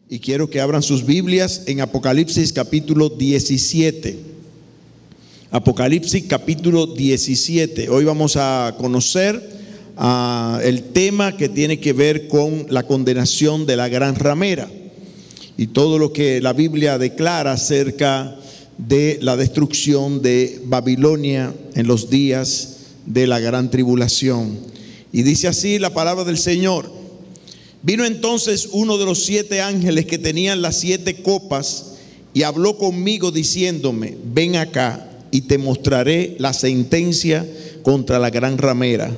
Y quiero que abran sus Biblias en Apocalipsis capítulo 17. Apocalipsis capítulo 17. Hoy vamos a conocer el tema que tiene que ver con la condenación de la gran ramera y todo lo que la Biblia declara acerca de la destrucción de Babilonia en los días de la gran tribulación. Y dice así la palabra del Señor: vino entonces uno de los 7 ángeles que tenían las 7 copas y habló conmigo diciéndome: ven acá y te mostraré la sentencia contra la gran ramera,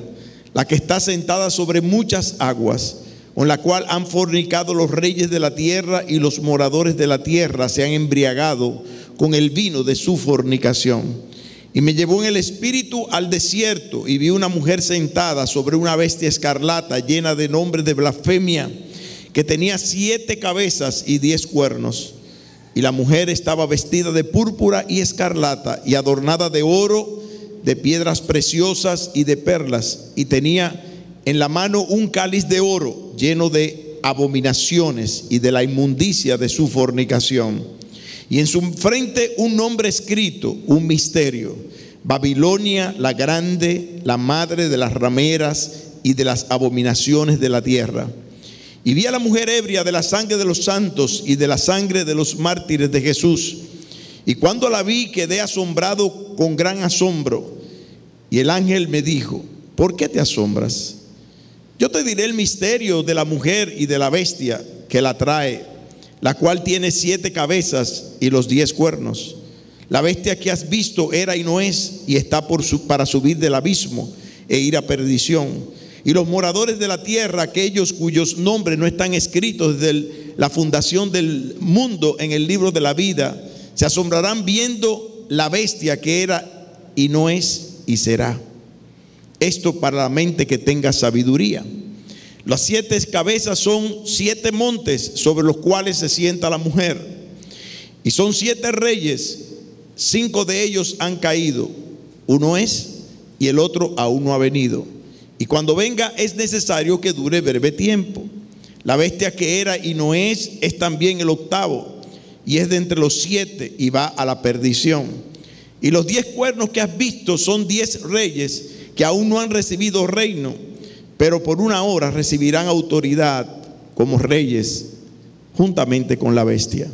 la que está sentada sobre muchas aguas, con la cual han fornicado los reyes de la tierra, y los moradores de la tierra se han embriagado con el vino de su fornicación. Y me llevó en el espíritu al desierto, y vi una mujer sentada sobre una bestia escarlata, llena de nombres de blasfemia, que tenía 7 cabezas y 10 cuernos. Y la mujer estaba vestida de púrpura y escarlata, y adornada de oro, de piedras preciosas y de perlas, y tenía en la mano un cáliz de oro lleno de abominaciones y de la inmundicia de su fornicación. Y en su frente un nombre escrito, un misterio: Babilonia la grande, la madre de las rameras y de las abominaciones de la tierra. Y vi a la mujer ebria de la sangre de los santos y de la sangre de los mártires de Jesús. Y cuando la vi, quedé asombrado con gran asombro. Y el ángel me dijo: ¿por qué te asombras? Yo te diré el misterio de la mujer y de la bestia que la trae, la cual tiene 7 cabezas y los 10 cuernos. La bestia que has visto era y no es, y está para subir del abismo e ir a perdición. Y los moradores de la tierra, aquellos cuyos nombres no están escritos desde la fundación del mundo en el libro de la vida, se asombrarán viendo la bestia que era y no es y será. Esto para la mente que tenga sabiduría. Las 7 cabezas son 7 montes sobre los cuales se sienta la mujer. Y son 7 reyes, 5 de ellos han caído. Uno es y el otro aún no ha venido. Y cuando venga es necesario que dure breve tiempo. La bestia que era y no es también el 8º, y es de entre los 7 y va a la perdición. Y los 10 cuernos que has visto son 10 reyes que aún no han recibido reino, pero por una hora recibirán autoridad como reyes juntamente con la bestia.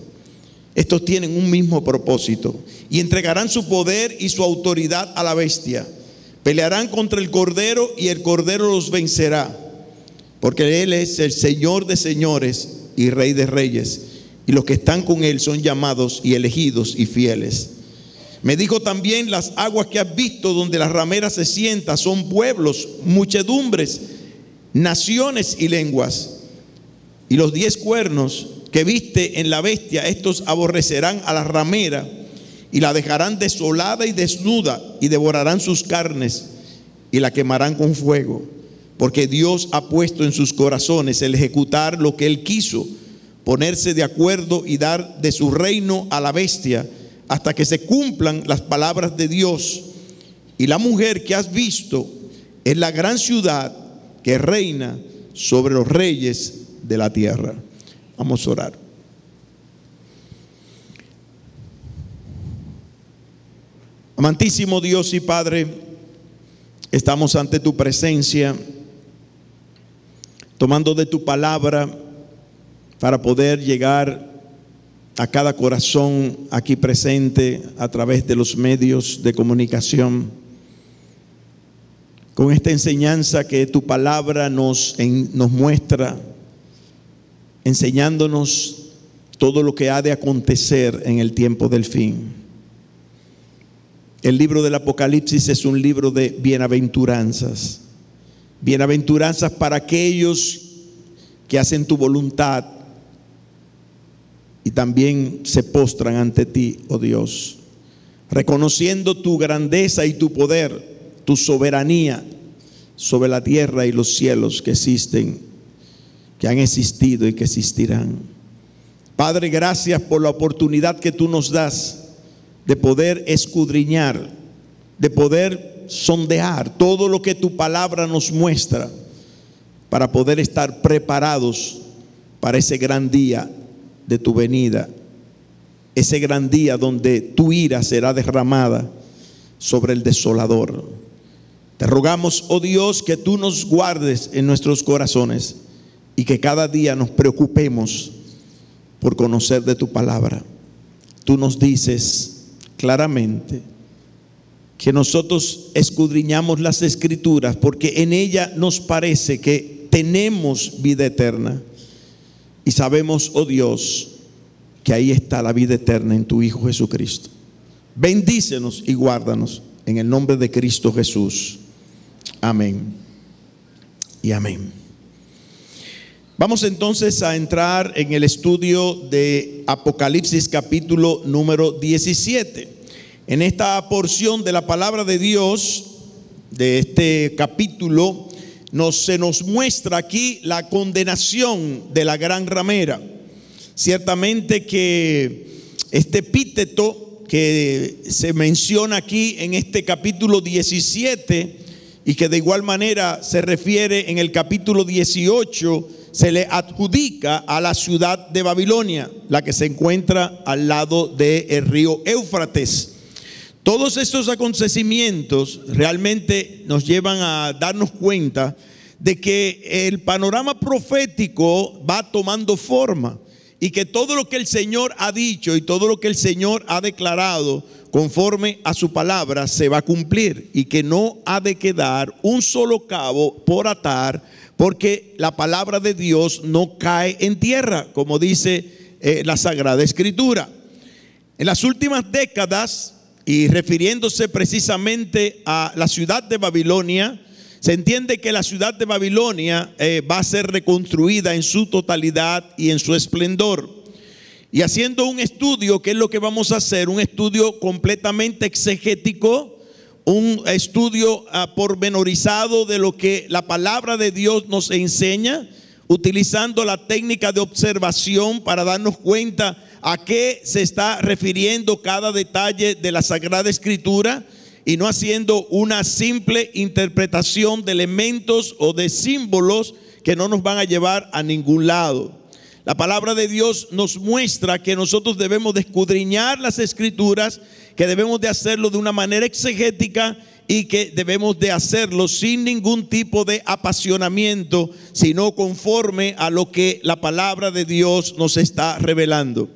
Estos tienen un mismo propósito y entregarán su poder y su autoridad a la bestia. Pelearán contra el Cordero y el Cordero los vencerá, porque Él es el Señor de señores y Rey de reyes, y los que están con Él son llamados y elegidos y fieles. Me dijo también: las aguas que has visto donde la ramera se sienta son pueblos, muchedumbres, naciones y lenguas. Y los 10 cuernos que viste en la bestia, estos aborrecerán a la ramera y la dejarán desolada y desnuda, y devorarán sus carnes y la quemarán con fuego, porque Dios ha puesto en sus corazones el ejecutar lo que Él quiso, ponerse de acuerdo y dar de su reino a la bestia, hasta que se cumplan las palabras de Dios. Y la mujer que has visto es la gran ciudad que reina sobre los reyes de la tierra. Vamos a orar. Amantísimo Dios y Padre, estamos ante tu presencia, tomando de tu palabra para poder llegar a cada corazón aquí presente a través de los medios de comunicación, con esta enseñanza que tu palabra nos muestra, enseñándonos todo lo que ha de acontecer en el tiempo del fin. El libro del Apocalipsis es un libro de bienaventuranzas. Bienaventuranzas para aquellos que hacen tu voluntad y también se postran ante ti, oh Dios, reconociendo tu grandeza y tu poder, tu soberanía sobre la tierra y los cielos que existen, que han existido y que existirán. Padre, gracias por la oportunidad que tú nos das de poder escudriñar, de poder sondear todo lo que tu palabra nos muestra, para poder estar preparados para ese gran día de tu venida, ese gran día donde tu ira será derramada sobre el desolador. Te rogamos, oh Dios, que tú nos guardes en nuestros corazones y que cada día nos preocupemos por conocer de tu palabra. Tú nos dices claramente que nosotros escudriñamos las Escrituras porque en ella nos parece que tenemos vida eterna. Y sabemos, oh Dios, que ahí está la vida eterna en tu Hijo Jesucristo. Bendícenos y guárdanos en el nombre de Cristo Jesús. Amén y amén. Vamos entonces a entrar en el estudio de Apocalipsis capítulo número 17. En esta porción de la palabra de Dios, de este capítulo, se nos muestra aquí la condenación de la gran ramera. Ciertamente que este epíteto que se menciona aquí en este capítulo 17 y que de igual manera se refiere en el capítulo 18, se le adjudica a la ciudad de Babilonia, la que se encuentra al lado del río Éufrates. Todos estos acontecimientos realmente nos llevan a darnos cuenta de que el panorama profético va tomando forma y que todo lo que el Señor ha dicho y todo lo que el Señor ha declarado conforme a su palabra se va a cumplir, y que no ha de quedar un solo cabo por atar, porque la palabra de Dios no cae en tierra, como dice la Sagrada Escritura. En las últimas décadas, y refiriéndose precisamente a la ciudad de Babilonia, se entiende que la ciudad de Babilonia va a ser reconstruida en su totalidad y en su esplendor. Y haciendo un estudio, ¿qué es lo que vamos a hacer? Un estudio completamente exegético, un estudio pormenorizado de lo que la palabra de Dios nos enseña, utilizando la técnica de observación para darnos cuenta a qué se está refiriendo cada detalle de la Sagrada Escritura, y no haciendo una simple interpretación de elementos o de símbolos que no nos van a llevar a ningún lado. La palabra de Dios nos muestra que nosotros debemos de escudriñar las Escrituras, que debemos de hacerlo de una manera exegética y que debemos de hacerlo sin ningún tipo de apasionamiento, sino conforme a lo que la palabra de Dios nos está revelando.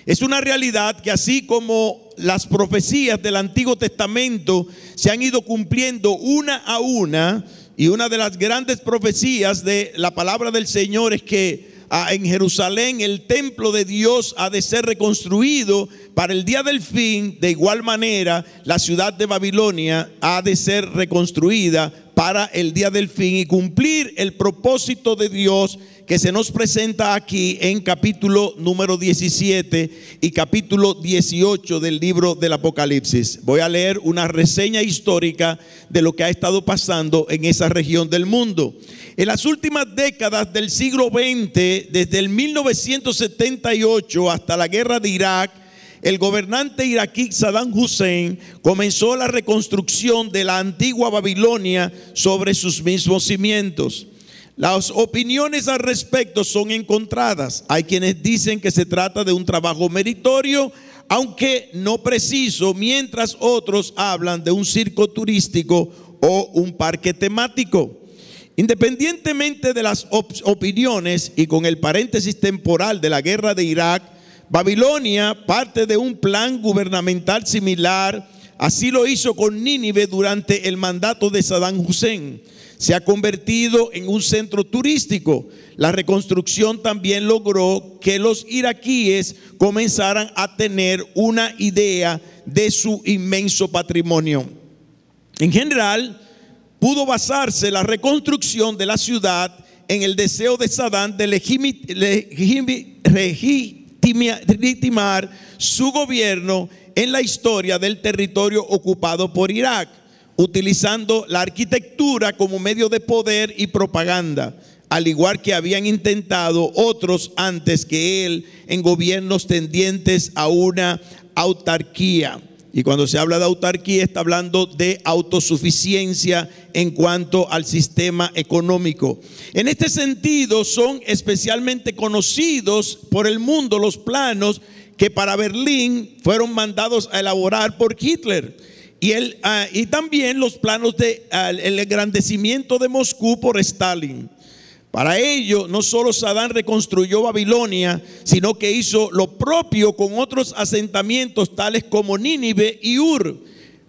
Es una realidad que así como las profecías del Antiguo Testamento se han ido cumpliendo una a una, y una de las grandes profecías de la palabra del Señor es que en Jerusalén el templo de Dios ha de ser reconstruido para el día del fin. De igual manera, la ciudad de Babilonia ha de ser reconstruida para el día del fin y cumplir el propósito de Dios que se nos presenta aquí en capítulo número 17 y capítulo 18 del libro del Apocalipsis. Voy a leer una reseña histórica de lo que ha estado pasando en esa región del mundo. En las últimas décadas del siglo XX, desde el 1978 hasta la guerra de Irak, el gobernante iraquí Saddam Hussein comenzó la reconstrucción de la antigua Babilonia sobre sus mismos cimientos. Las opiniones al respecto son encontradas. Hay quienes dicen que se trata de un trabajo meritorio, aunque no preciso, mientras otros hablan de un circo turístico o un parque temático. Independientemente de las opiniones y con el paréntesis temporal de la guerra de Irak, Babilonia parte de un plan gubernamental similar. Así lo hizo con Nínive durante el mandato de Saddam Hussein. Se ha convertido en un centro turístico. La reconstrucción también logró que los iraquíes comenzaran a tener una idea de su inmenso patrimonio. En general, pudo basarse la reconstrucción de la ciudad en el deseo de Saddam de legitimar su gobierno en la historia del territorio ocupado por Irak, utilizando la arquitectura como medio de poder y propaganda, al igual que habían intentado otros antes que él en gobiernos tendientes a una autarquía. Y cuando se habla de autarquía, está hablando de autosuficiencia en cuanto al sistema económico. En este sentido, son especialmente conocidos por el mundo los planos que para Berlín fueron mandados a elaborar por Hitler. Y también los planos de el engrandecimiento de Moscú por Stalin. Para ello, no solo Saddam reconstruyó Babilonia, sino que hizo lo propio con otros asentamientos tales como Nínive y Ur,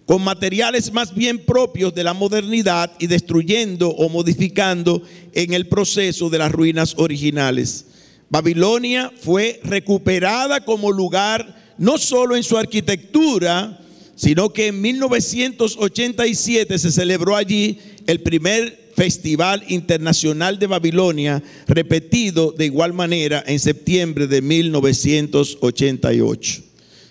con materiales más bien propios de la modernidad y destruyendo o modificando en el proceso de las ruinas originales. Babilonia fue recuperada como lugar no solo en su arquitectura, sino que en 1987 se celebró allí el primer Festival Internacional de Babilonia, repetido de igual manera en septiembre de 1988. O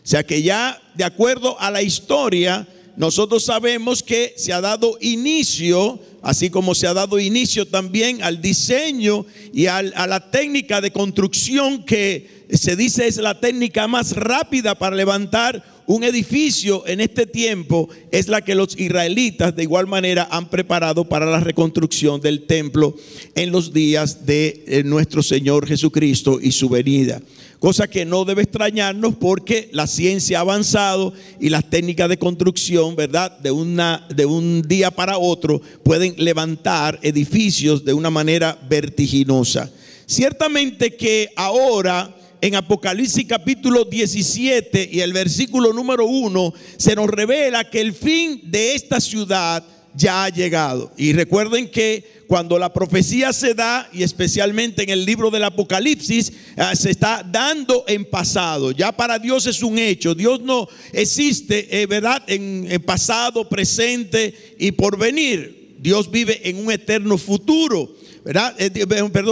sea que ya de acuerdo a la historia, nosotros sabemos que se ha dado inicio, así como se ha dado inicio también al diseño y a la técnica de construcción que se dice es la técnica más rápida para levantar un edificio en este tiempo, es la que los israelitas de igual manera han preparado para la reconstrucción del templo en los días de nuestro Señor Jesucristo y su venida. Cosa que no debe extrañarnos porque la ciencia ha avanzado y las técnicas de construcción, ¿verdad?, de un día para otro pueden levantar edificios de una manera vertiginosa. Ciertamente que ahora en Apocalipsis capítulo 17 y el versículo número 1 se nos revela que el fin de esta ciudad ya ha llegado. Y recuerden que cuando la profecía se da, y especialmente en el libro del Apocalipsis, se está dando en pasado. Ya para Dios es un hecho. Dios no existe, ¿verdad?, en pasado, presente y porvenir. Dios vive en un eterno futuro, ¿verdad?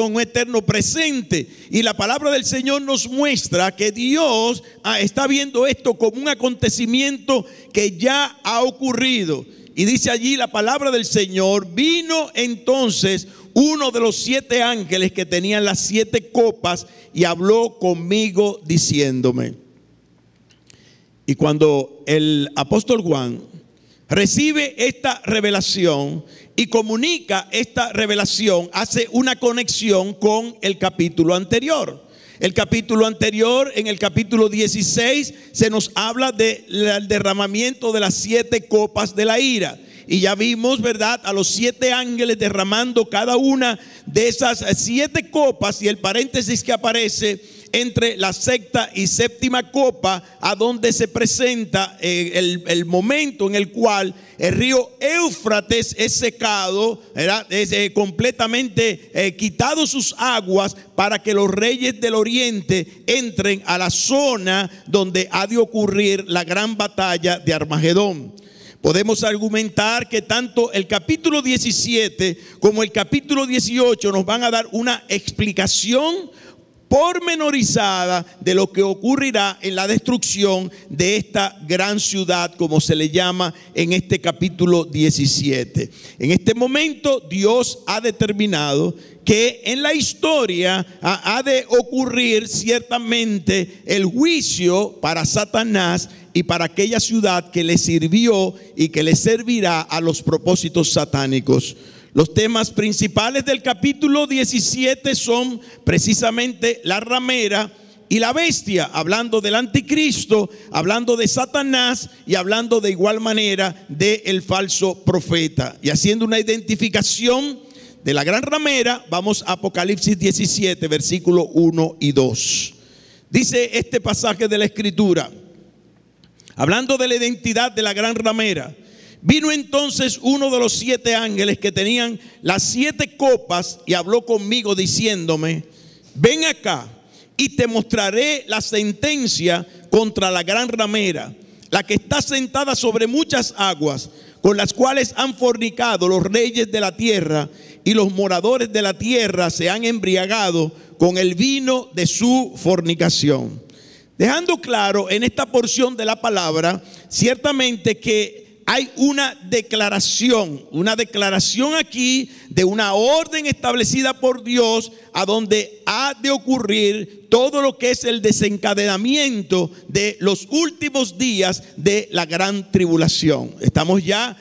Un eterno presente. Y la palabra del Señor nos muestra que Dios está viendo esto como un acontecimiento que ya ha ocurrido. Y dice allí la palabra del Señor: vino entonces uno de los 7 ángeles que tenían las 7 copas y habló conmigo diciéndome. Y cuando el apóstol Juan recibe esta revelación y comunica esta revelación, hace una conexión con el capítulo anterior. El capítulo anterior, en el capítulo 16, se nos habla del derramamiento de las 7 copas de la ira. Y ya vimos, ¿verdad?, a los 7 ángeles derramando cada una de esas 7 copas, y el paréntesis que aparece entre la sexta y séptima copa, a donde se presenta el momento en el cual el río Éufrates es secado, ¿verdad?, es completamente quitado sus aguas, para que los reyes del oriente entren a la zona donde ha de ocurrir la gran batalla de Armagedón. Podemos argumentar que tanto el capítulo 17 como el capítulo 18 nos van a dar una explicación pormenorizada de lo que ocurrirá en la destrucción de esta gran ciudad, como se le llama en este capítulo 17. En este momento Dios ha determinado que en la historia ha de ocurrir ciertamente el juicio para Satanás y para aquella ciudad que le sirvió y que le servirá a los propósitos satánicos. Los temas principales del capítulo 17 son precisamente la ramera y la bestia, hablando del anticristo, hablando de Satanás y hablando de igual manera del falso profeta. Y haciendo una identificación de la gran ramera, vamos a Apocalipsis 17, versículos 1 y 2. Dice este pasaje de la Escritura, hablando de la identidad de la gran ramera: vino entonces uno de los 7 ángeles que tenían las 7 copas y habló conmigo diciéndome: ven acá y te mostraré la sentencia contra la gran ramera, la que está sentada sobre muchas aguas, con las cuales han fornicado los reyes de la tierra, y los moradores de la tierra se han embriagado con el vino de su fornicación. Dejando claro en esta porción de la palabra, ciertamente que hay una declaración aquí de una orden establecida por Dios a donde ha de ocurrir todo lo que es el desencadenamiento de los últimos días de la gran tribulación. Estamos ya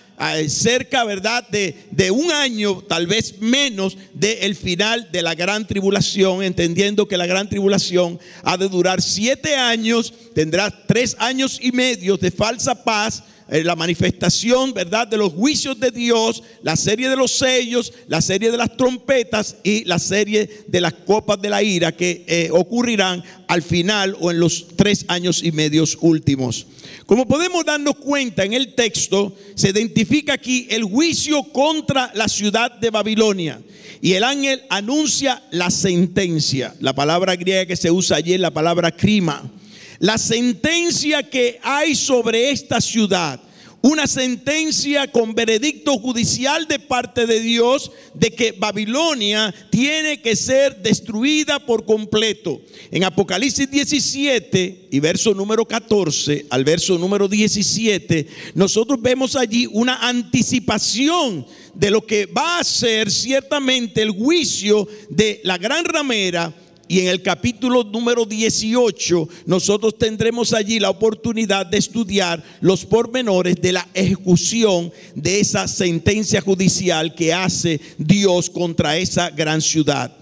cerca, ¿verdad?, de un año, tal vez menos, del final de la gran tribulación, entendiendo que la gran tribulación ha de durar 7 años, tendrá 3 años y medio de falsa paz, la manifestación, ¿verdad?, de los juicios de Dios, la serie de los sellos, la serie de las trompetas y la serie de las copas de la ira que ocurrirán al final o en los 3 años y medio últimos. Como podemos darnos cuenta en el texto, se identifica aquí el juicio contra la ciudad de Babilonia y el ángel anuncia la sentencia. La palabra griega que se usa allí es la palabra krima. La sentencia que hay sobre esta ciudad, una sentencia con veredicto judicial de parte de Dios de que Babilonia tiene que ser destruida por completo. En Apocalipsis 17 y verso número 14 al verso número 17, nosotros vemos allí una anticipación de lo que va a ser ciertamente el juicio de la gran ramera. Y en el capítulo número 18 nosotros tendremos allí la oportunidad de estudiar los pormenores de la ejecución de esa sentencia judicial que hace Dios contra esa gran ciudad.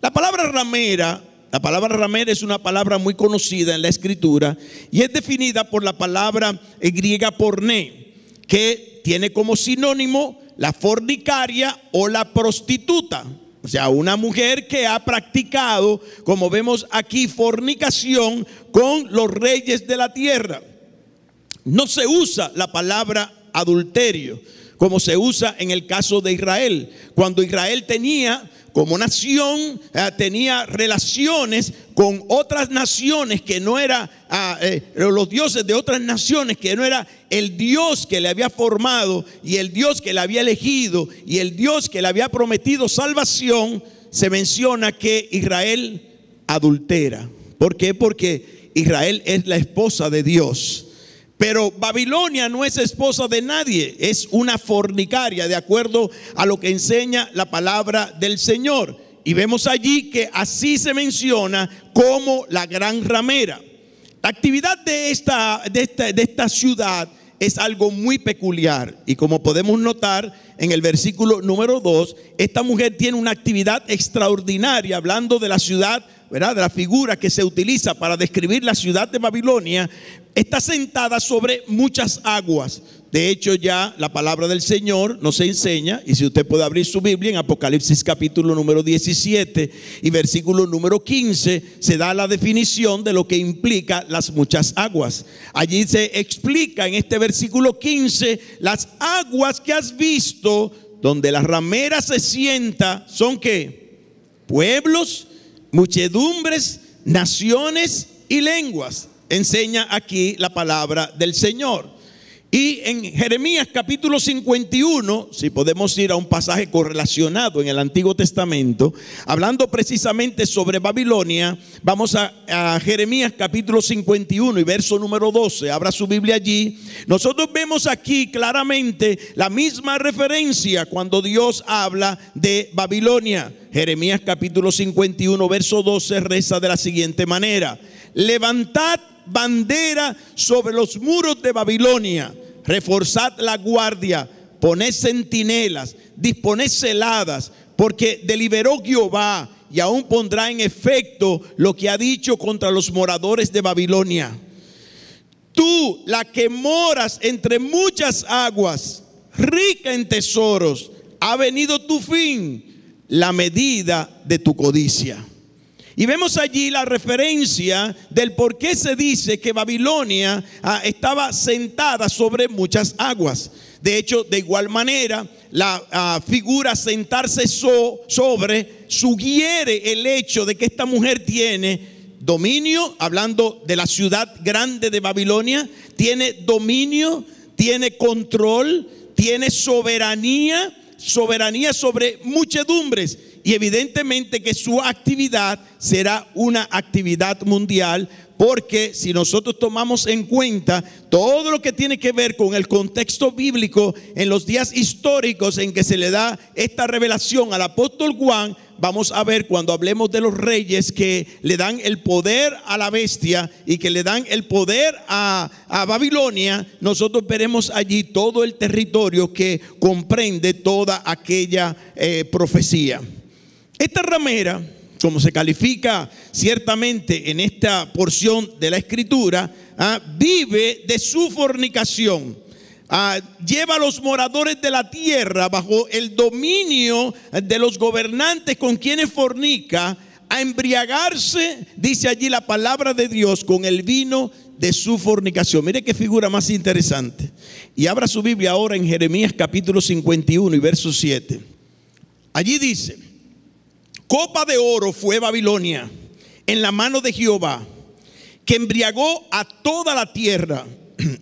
La palabra ramera es una palabra muy conocida en la Escritura y es definida por la palabra griega porné, que tiene como sinónimo la fornicaria o la prostituta. O sea, una mujer que ha practicado, como vemos aquí, fornicación con los reyes de la tierra. No se usa la palabra adulterio como se usa en el caso de Israel. Cuando Israel tenía como nación, tenía relaciones con otras naciones que no era los dioses de otras naciones, que no era el Dios que le había formado y el Dios que le había elegido y el Dios que le había prometido salvación. Se menciona que Israel adultera. ¿Por qué? Porque Israel es la esposa de Dios. Pero Babilonia no es esposa de nadie, es una fornicaria, de acuerdo a lo que enseña la palabra del Señor. Y vemos allí que así se menciona como la gran ramera. La actividad de esta ciudad es algo muy peculiar. Y como podemos notar en el versículo número 2, esta mujer tiene una actividad extraordinaria, hablando de la ciudad, ¿verdad?, de la figura que se utiliza para describir la ciudad de Babilonia. Está sentada sobre muchas aguas. De hecho, ya la palabra del Señor nos enseña, y si usted puede abrir su Biblia en Apocalipsis capítulo número 17 y versículo número 15, se da la definición de lo que implica las muchas aguas. Allí se explica en este versículo 15, las aguas que has visto donde la ramera se sienta, ¿son qué? Pueblos, muchedumbres, naciones y lenguas. Enseña aquí la palabra del Señor. Y en Jeremías capítulo 51, si podemos ir a un pasaje correlacionado en el Antiguo Testamento, hablando precisamente sobre Babilonia, vamos a Jeremías capítulo 51 y verso número 12. Abra su Biblia allí. Nosotros vemos aquí claramente la misma referencia cuando Dios habla de Babilonia. Jeremías capítulo 51 verso 12 reza de la siguiente manera: levantad bandera sobre los muros de Babilonia, reforzad la guardia, poned centinelas, disponed celadas, porque deliberó Jehová y aún pondrá en efecto lo que ha dicho contra los moradores de Babilonia. Tú, la que moras entre muchas aguas, rica en tesoros, ha venido tu fin, la medida de tu codicia. Y vemos allí la referencia del por qué se dice que Babilonia estaba sentada sobre muchas aguas. De hecho, de igual manera, la figura sentarse sobre sugiere el hecho de que esta mujer tiene dominio, hablando de la ciudad grande de Babilonia, tiene dominio, tiene control, tiene soberanía sobre muchedumbres. y evidentemente que su actividad será una actividad mundial, porque si nosotros tomamos en cuenta todo lo que tiene que ver con el contexto bíblico en los días históricos en que se le da esta revelación al apóstol Juan, vamos a ver cuando hablemos de los reyes que le dan el poder a la bestia y que le dan el poder a Babilonia, nosotros veremos allí todo el territorio que comprende toda aquella profecía. Esta ramera, como se califica ciertamente en esta porción de la escritura, vive de su fornicación. Lleva a los moradores de la tierra bajo el dominio de los gobernantes con quienes fornica, a embriagarse, dice allí la palabra de Dios, con el vino de su fornicación. Mire qué figura más interesante. Y abra su Biblia ahora en Jeremías capítulo 51 y verso 7. Allí dice: copa de oro fue Babilonia en la mano de Jehová, que embriagó a toda la tierra.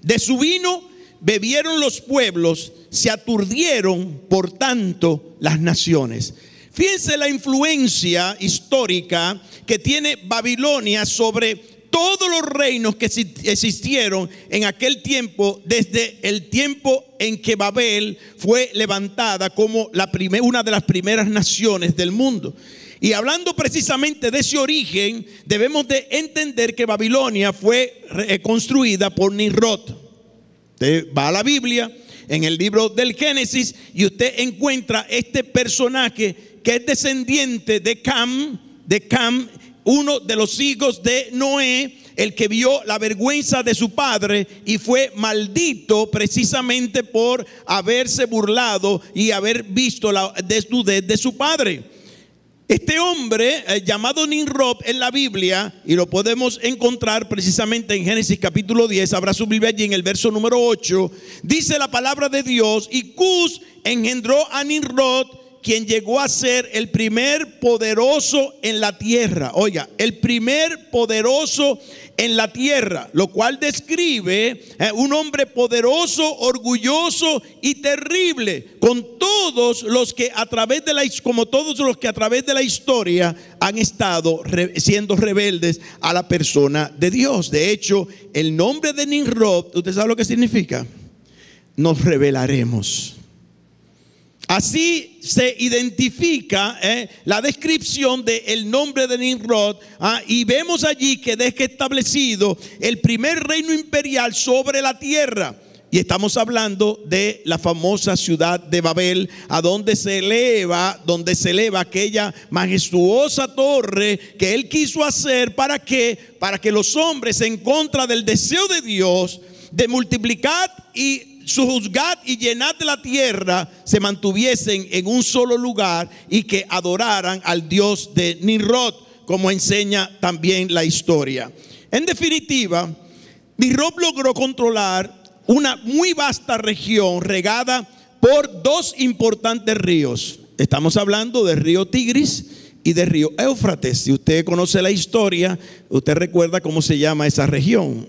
De su vino bebieron los pueblos, se aturdieron por tanto las naciones. Fíjense la influencia histórica que tiene Babilonia sobre todos los reinos que existieron en aquel tiempo, desde el tiempo en que Babel fue levantada como una de las primeras naciones del mundo. Y hablando precisamente de ese origen, debemos de entender que Babilonia fue construida por Nimrod. Usted va a la Biblia, en el libro del Génesis, y usted encuentra este personaje que es descendiente de Cam, uno de los hijos de Noé, el que vio la vergüenza de su padre y fue maldito precisamente por haberse burlado y haber visto la desnudez de su padre. Este hombre llamado Nimrod en la Biblia, y lo podemos encontrar precisamente en Génesis capítulo 10, abra su Biblia allí en el verso número 8, dice la palabra de Dios: y Cus engendró a Nimrod, quien llegó a ser el primer poderoso en la tierra. Oiga, el primer poderoso en la tierra, lo cual describe un hombre poderoso, orgulloso y terrible, con todos los que a través de la historia han estado siendo rebeldes a la persona de Dios. De hecho, el nombre de Nimrod, ¿usted sabe lo que significa? Nos rebelaremos. Así se identifica la descripción del nombre de Nimrod, y vemos allí que deja establecido el primer reino imperial sobre la tierra. Y estamos hablando de la famosa ciudad de Babel, a donde se eleva aquella majestuosa torre que él quiso hacer. ¿Para qué? Para que los hombres, en contra del deseo de Dios de multiplicar y sojuzgad y llenad la tierra, se mantuviesen en un solo lugar y que adoraran al Dios de Nimrod, como enseña también la historia. En definitiva, Nimrod logró controlar una muy vasta región regada por dos importantes ríos. Estamos hablando del río Tigris y del río Éufrates. Si usted conoce la historia, usted recuerda cómo se llama esa región.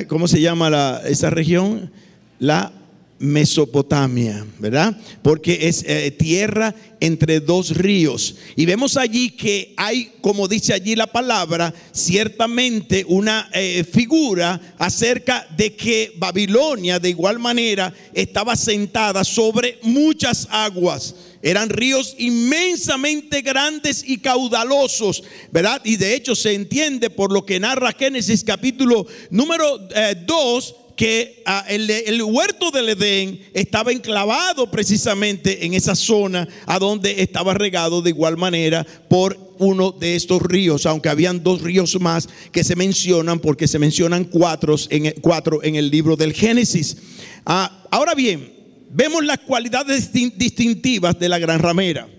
¿Cómo se llama esa región? La Mesopotamia, ¿verdad? Porque es tierra entre dos ríos. Y vemos allí que hay, como dice allí la palabra, ciertamente una figura acerca de que Babilonia de igual manera estaba sentada sobre muchas aguas. Eran ríos inmensamente grandes y caudalosos, ¿verdad? Y de hecho se entiende por lo que narra Génesis capítulo número 2, que el huerto del Edén estaba enclavado precisamente en esa zona a donde estaba regado de igual manera por uno de estos ríos, aunque habían dos ríos más que se mencionan, porque se mencionan cuatro en el libro del Génesis. Ahora bien, vemos las cualidades distintivas de la gran ramera.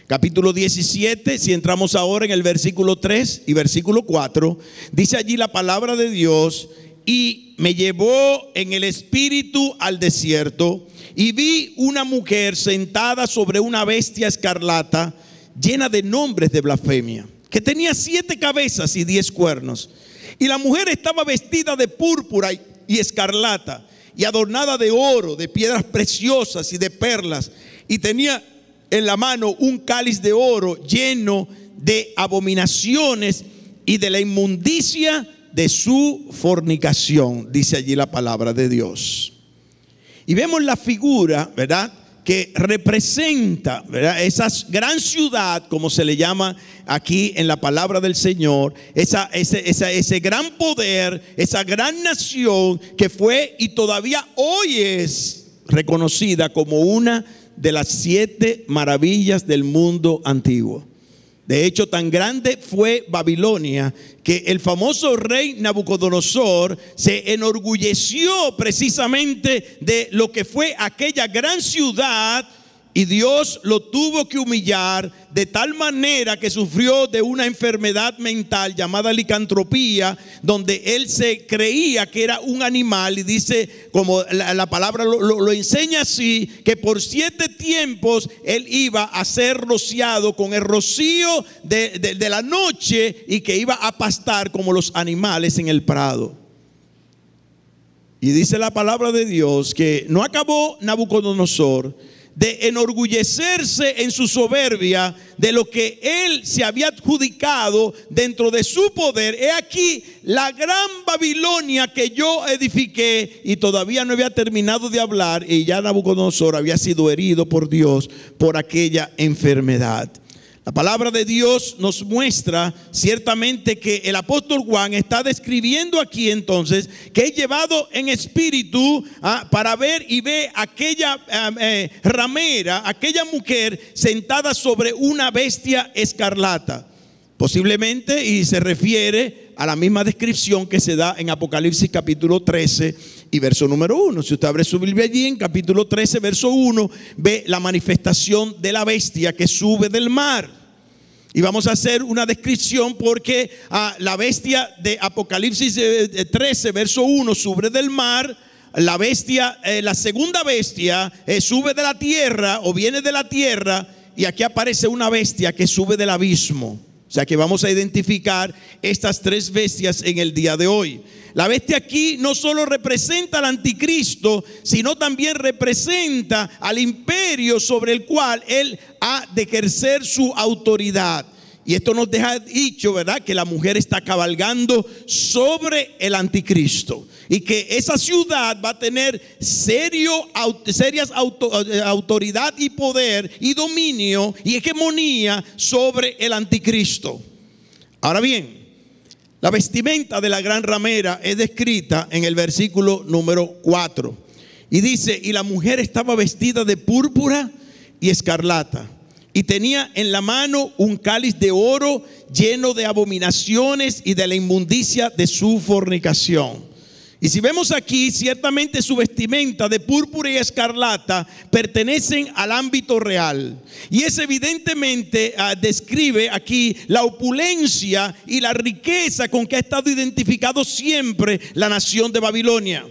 Capítulo 17, si entramos ahora en el versículo 3 y versículo 4, dice allí la palabra de Dios: y me llevó en el espíritu al desierto, y vi una mujer sentada sobre una bestia escarlata, llena de nombres de blasfemia, que tenía 7 cabezas y 10 cuernos. Y la mujer estaba vestida de púrpura y escarlata, y adornada de oro, de piedras preciosas y de perlas, y tenía en la mano un cáliz de oro lleno de abominaciones y de la inmundicia de su fornicación, dice allí la palabra de Dios. Y vemos la figura, ¿verdad?, que representa, ¿verdad?, esa gran ciudad, como se le llama aquí en la palabra del Señor, ese gran poder, esa gran nación que fue y todavía hoy es reconocida como una de las 7 maravillas del mundo antiguo. De hecho, tan grande fue Babilonia que el famoso rey Nabucodonosor se enorgulleció precisamente de lo que fue aquella gran ciudad, y Dios lo tuvo que humillar de tal manera que sufrió de una enfermedad mental llamada licantropía, donde él se creía que era un animal, y dice, como la palabra lo enseña así, que por 7 tiempos él iba a ser rociado con el rocío de la noche, y que iba a pastar como los animales en el prado. Y dice la palabra de Dios que no acabó Nabucodonosor de enorgullecerse en su soberbia de lo que él se había adjudicado dentro de su poder. He aquí la gran Babilonia que yo edifiqué, y todavía no había terminado de hablar y ya Nabucodonosor había sido herido por Dios por aquella enfermedad. La palabra de Dios nos muestra ciertamente que el apóstol Juan está describiendo aquí entonces que es llevado en espíritu para ver y ve aquella ramera, aquella mujer sentada sobre una bestia escarlata. Posiblemente, y se refiere a la misma descripción que se da en Apocalipsis capítulo 13 y verso número 1. Si usted abre su Biblia allí en capítulo 13 verso 1, ve la manifestación de la bestia que sube del mar. Y vamos a hacer una descripción porque la bestia de Apocalipsis 13 verso 1 sube del mar. La bestia, la segunda bestia sube de la tierra o viene de la tierra, y aquí aparece una bestia que sube del abismo. O sea que vamos a identificar estas 3 bestias en el día de hoy. La bestia aquí no solo representa al anticristo, sino también representa al imperio sobre el cual él ha de ejercer su autoridad. Y esto nos deja dicho, ¿verdad?, que la mujer está cabalgando sobre el anticristo, y que esa ciudad va a tener serias autoridad y poder y dominio y hegemonía sobre el anticristo. Ahora bien, la vestimenta de la gran ramera es descrita en el versículo número 4. Y dice, y la mujer estaba vestida de púrpura y escarlata, y tenía en la mano un cáliz de oro lleno de abominaciones y de la inmundicia de su fornicación. Y si vemos aquí, ciertamente su vestimenta de púrpura y escarlata pertenecen al ámbito real. Y es evidentemente, describe aquí la opulencia y la riqueza con que ha estado identificado siempre la nación de Babilonia.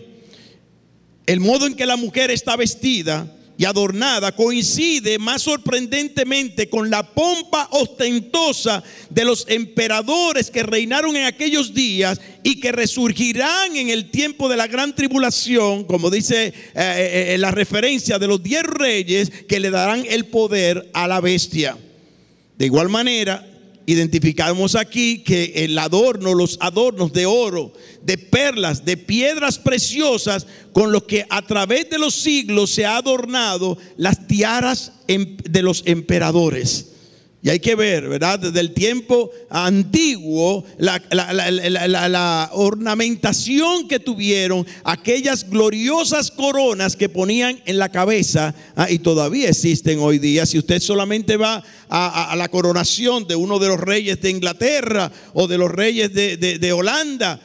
El modo en que la mujer está vestida y adornada coincide más sorprendentemente con la pompa ostentosa de los emperadores que reinaron en aquellos días y que resurgirán en el tiempo de la gran tribulación, como dice la referencia de los 10 reyes que le darán el poder a la bestia. De igual manera, identificamos aquí que el adorno, los adornos de oro, de perlas, de piedras preciosas, con los que a través de los siglos se ha adornado las tiaras de los emperadores. Y hay que ver, ¿verdad?, desde el tiempo antiguo, la ornamentación que tuvieron, aquellas gloriosas coronas que ponían en la cabeza, y todavía existen hoy día. Si usted solamente va a la coronación de uno de los reyes de Inglaterra o de los reyes de Holanda,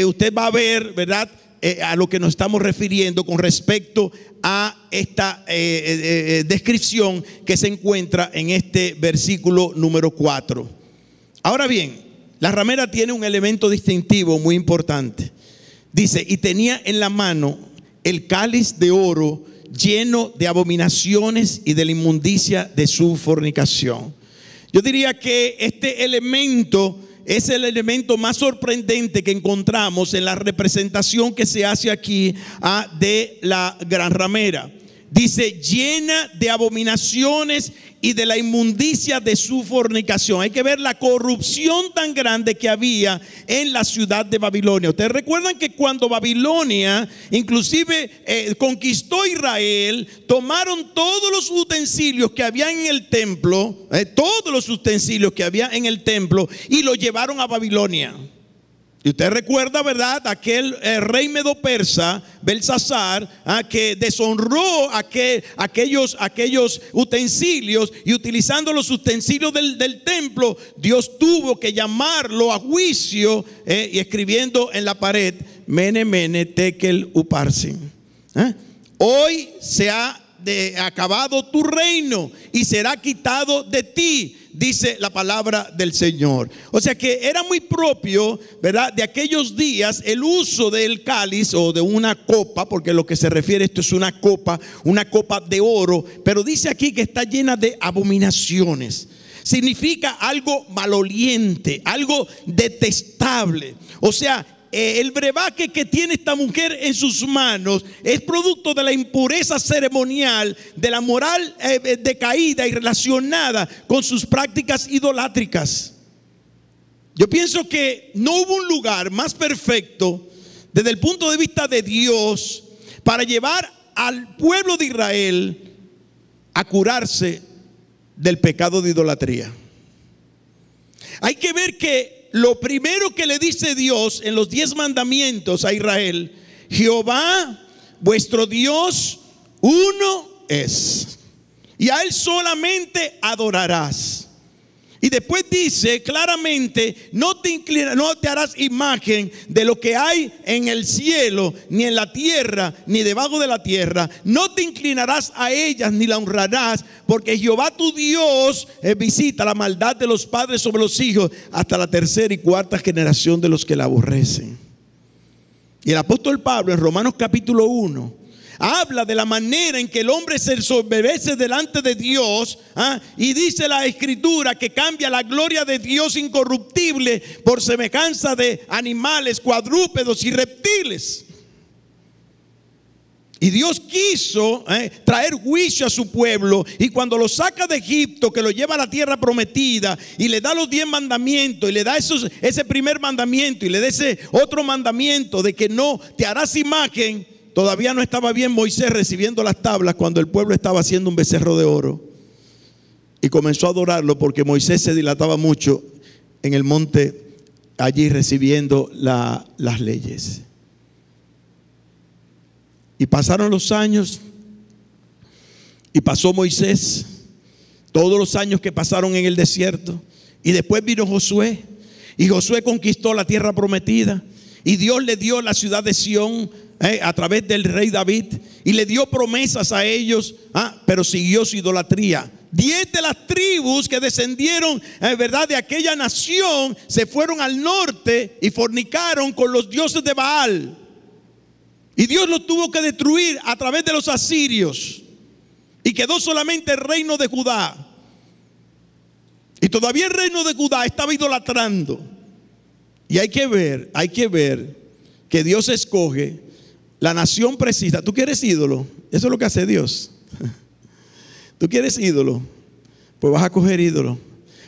usted va a ver, ¿verdad?, a lo que nos estamos refiriendo con respecto a esta descripción que se encuentra en este versículo número 4. Ahora bien, la ramera tiene un elemento distintivo muy importante. Dice, y tenía en la mano el cáliz de oro lleno de abominaciones y de la inmundicia de su fornicación. Yo diría que este elemento es el elemento más sorprendente que encontramos en la representación que se hace aquí de la gran ramera. dice, llena de abominaciones y de la inmundicia de su fornicación. Hay que ver la corrupción tan grande que había en la ciudad de Babilonia. Ustedes recuerdan que cuando Babilonia inclusive conquistó Israel, tomaron todos los utensilios que había en el templo, y los llevaron a Babilonia. Y usted recuerda, ¿verdad? Aquel rey medo-persa, Belsasar, que deshonró aquellos utensilios, y utilizando los utensilios del templo, Dios tuvo que llamarlo a juicio, y escribiendo en la pared, Mene, Mene, Tekel, Uparsin. Hoy se ha acabado tu reino y será quitado de ti, dice la palabra del Señor. O sea que era muy propio, ¿verdad?, de aquellos días el uso del cáliz o de una copa, porque lo que se refiere esto es una copa de oro, pero dice aquí que está llena de abominaciones. Significa algo maloliente, algo detestable. O sea, el brebaje que tiene esta mujer en sus manos es producto de la impureza ceremonial, de la moral decaída y relacionada con sus prácticas idolátricas. Yo pienso que no hubo un lugar más perfecto desde el punto de vista de Dios para llevar al pueblo de Israel a curarse del pecado de idolatría. Hay que ver que lo primero que le dice Dios en los 10 mandamientos a Israel: Jehová vuestro Dios uno es, y a Él solamente adorarás. Y después dice claramente: no te harás imagen de lo que hay en el cielo, ni en la tierra, ni debajo de la tierra. No te inclinarás a ellas, ni la honrarás, porque Jehová tu Dios visita la maldad de los padres sobre los hijos, hasta la tercera y cuarta generación de los que la aborrecen. Y el apóstol Pablo en Romanos capítulo 1 habla de la manera en que el hombre se ensoberbece delante de Dios, y dice la escritura que cambia la gloria de Dios incorruptible por semejanza de animales, cuadrúpedos y reptiles. Y Dios quiso traer juicio a su pueblo, y cuando lo saca de Egipto, que lo lleva a la tierra prometida y le da los 10 mandamientos, y le da ese primer mandamiento, y le da ese otro mandamiento de que no te harás imagen, todavía no estaba bien Moisés recibiendo las tablas cuando el pueblo estaba haciendo un becerro de oro, y comenzó a adorarlo porque Moisés se dilataba mucho en el monte allí recibiendo las leyes. Y pasaron los años, y pasó Moisés todos los años que pasaron en el desierto, y después vino Josué, y Josué conquistó la tierra prometida, y Dios le dio la ciudad de Sión a través del rey David, y le dio promesas a ellos, pero siguió su idolatría. 10 de las tribus que descendieron, verdad, de aquella nación se fueron al norte y fornicaron con los dioses de Baal, y Dios los tuvo que destruir a través de los asirios, y quedó solamente el reino de Judá. Y todavía el reino de Judá estaba idolatrando. Y hay que ver que Dios escoge la nación precisa. ¿Tú quieres ídolo? Eso es lo que hace Dios. ¿Tú quieres ídolo? Pues vas a coger ídolo.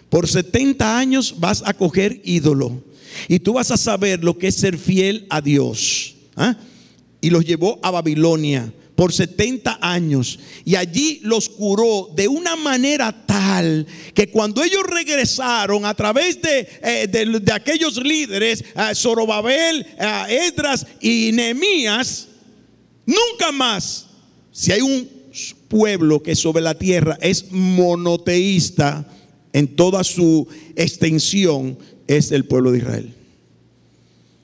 Por 70 años vas a coger ídolo, y tú vas a saber lo que es ser fiel a Dios. Y los llevó a Babilonia por 70 años, y allí los curó de una manera tal que cuando ellos regresaron a través de aquellos líderes, Zorobabel, Esdras y Nehemías, nunca más, si hay un pueblo que sobre la tierra es monoteísta en toda su extensión, es el pueblo de Israel.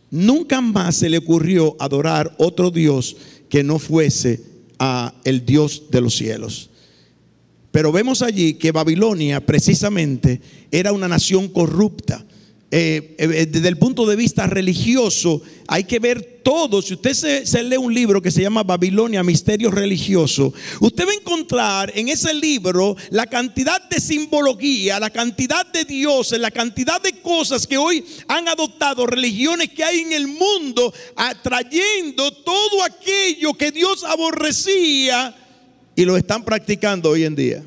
Nunca más se le ocurrió adorar otro Dios que no fuese a el Dios de los cielos. Pero vemos allí que Babilonia precisamente era una nación corrupta. Desde el punto de vista religioso hay que ver todo. Si usted se lee un libro que se llama Babilonia, Misterio Religioso, usted va a encontrar en ese libro la cantidad de simbología, la cantidad de dioses, la cantidad de cosas que hoy han adoptado religiones que hay en el mundo, atrayendo todo aquello que Dios aborrecía y lo están practicando hoy en día.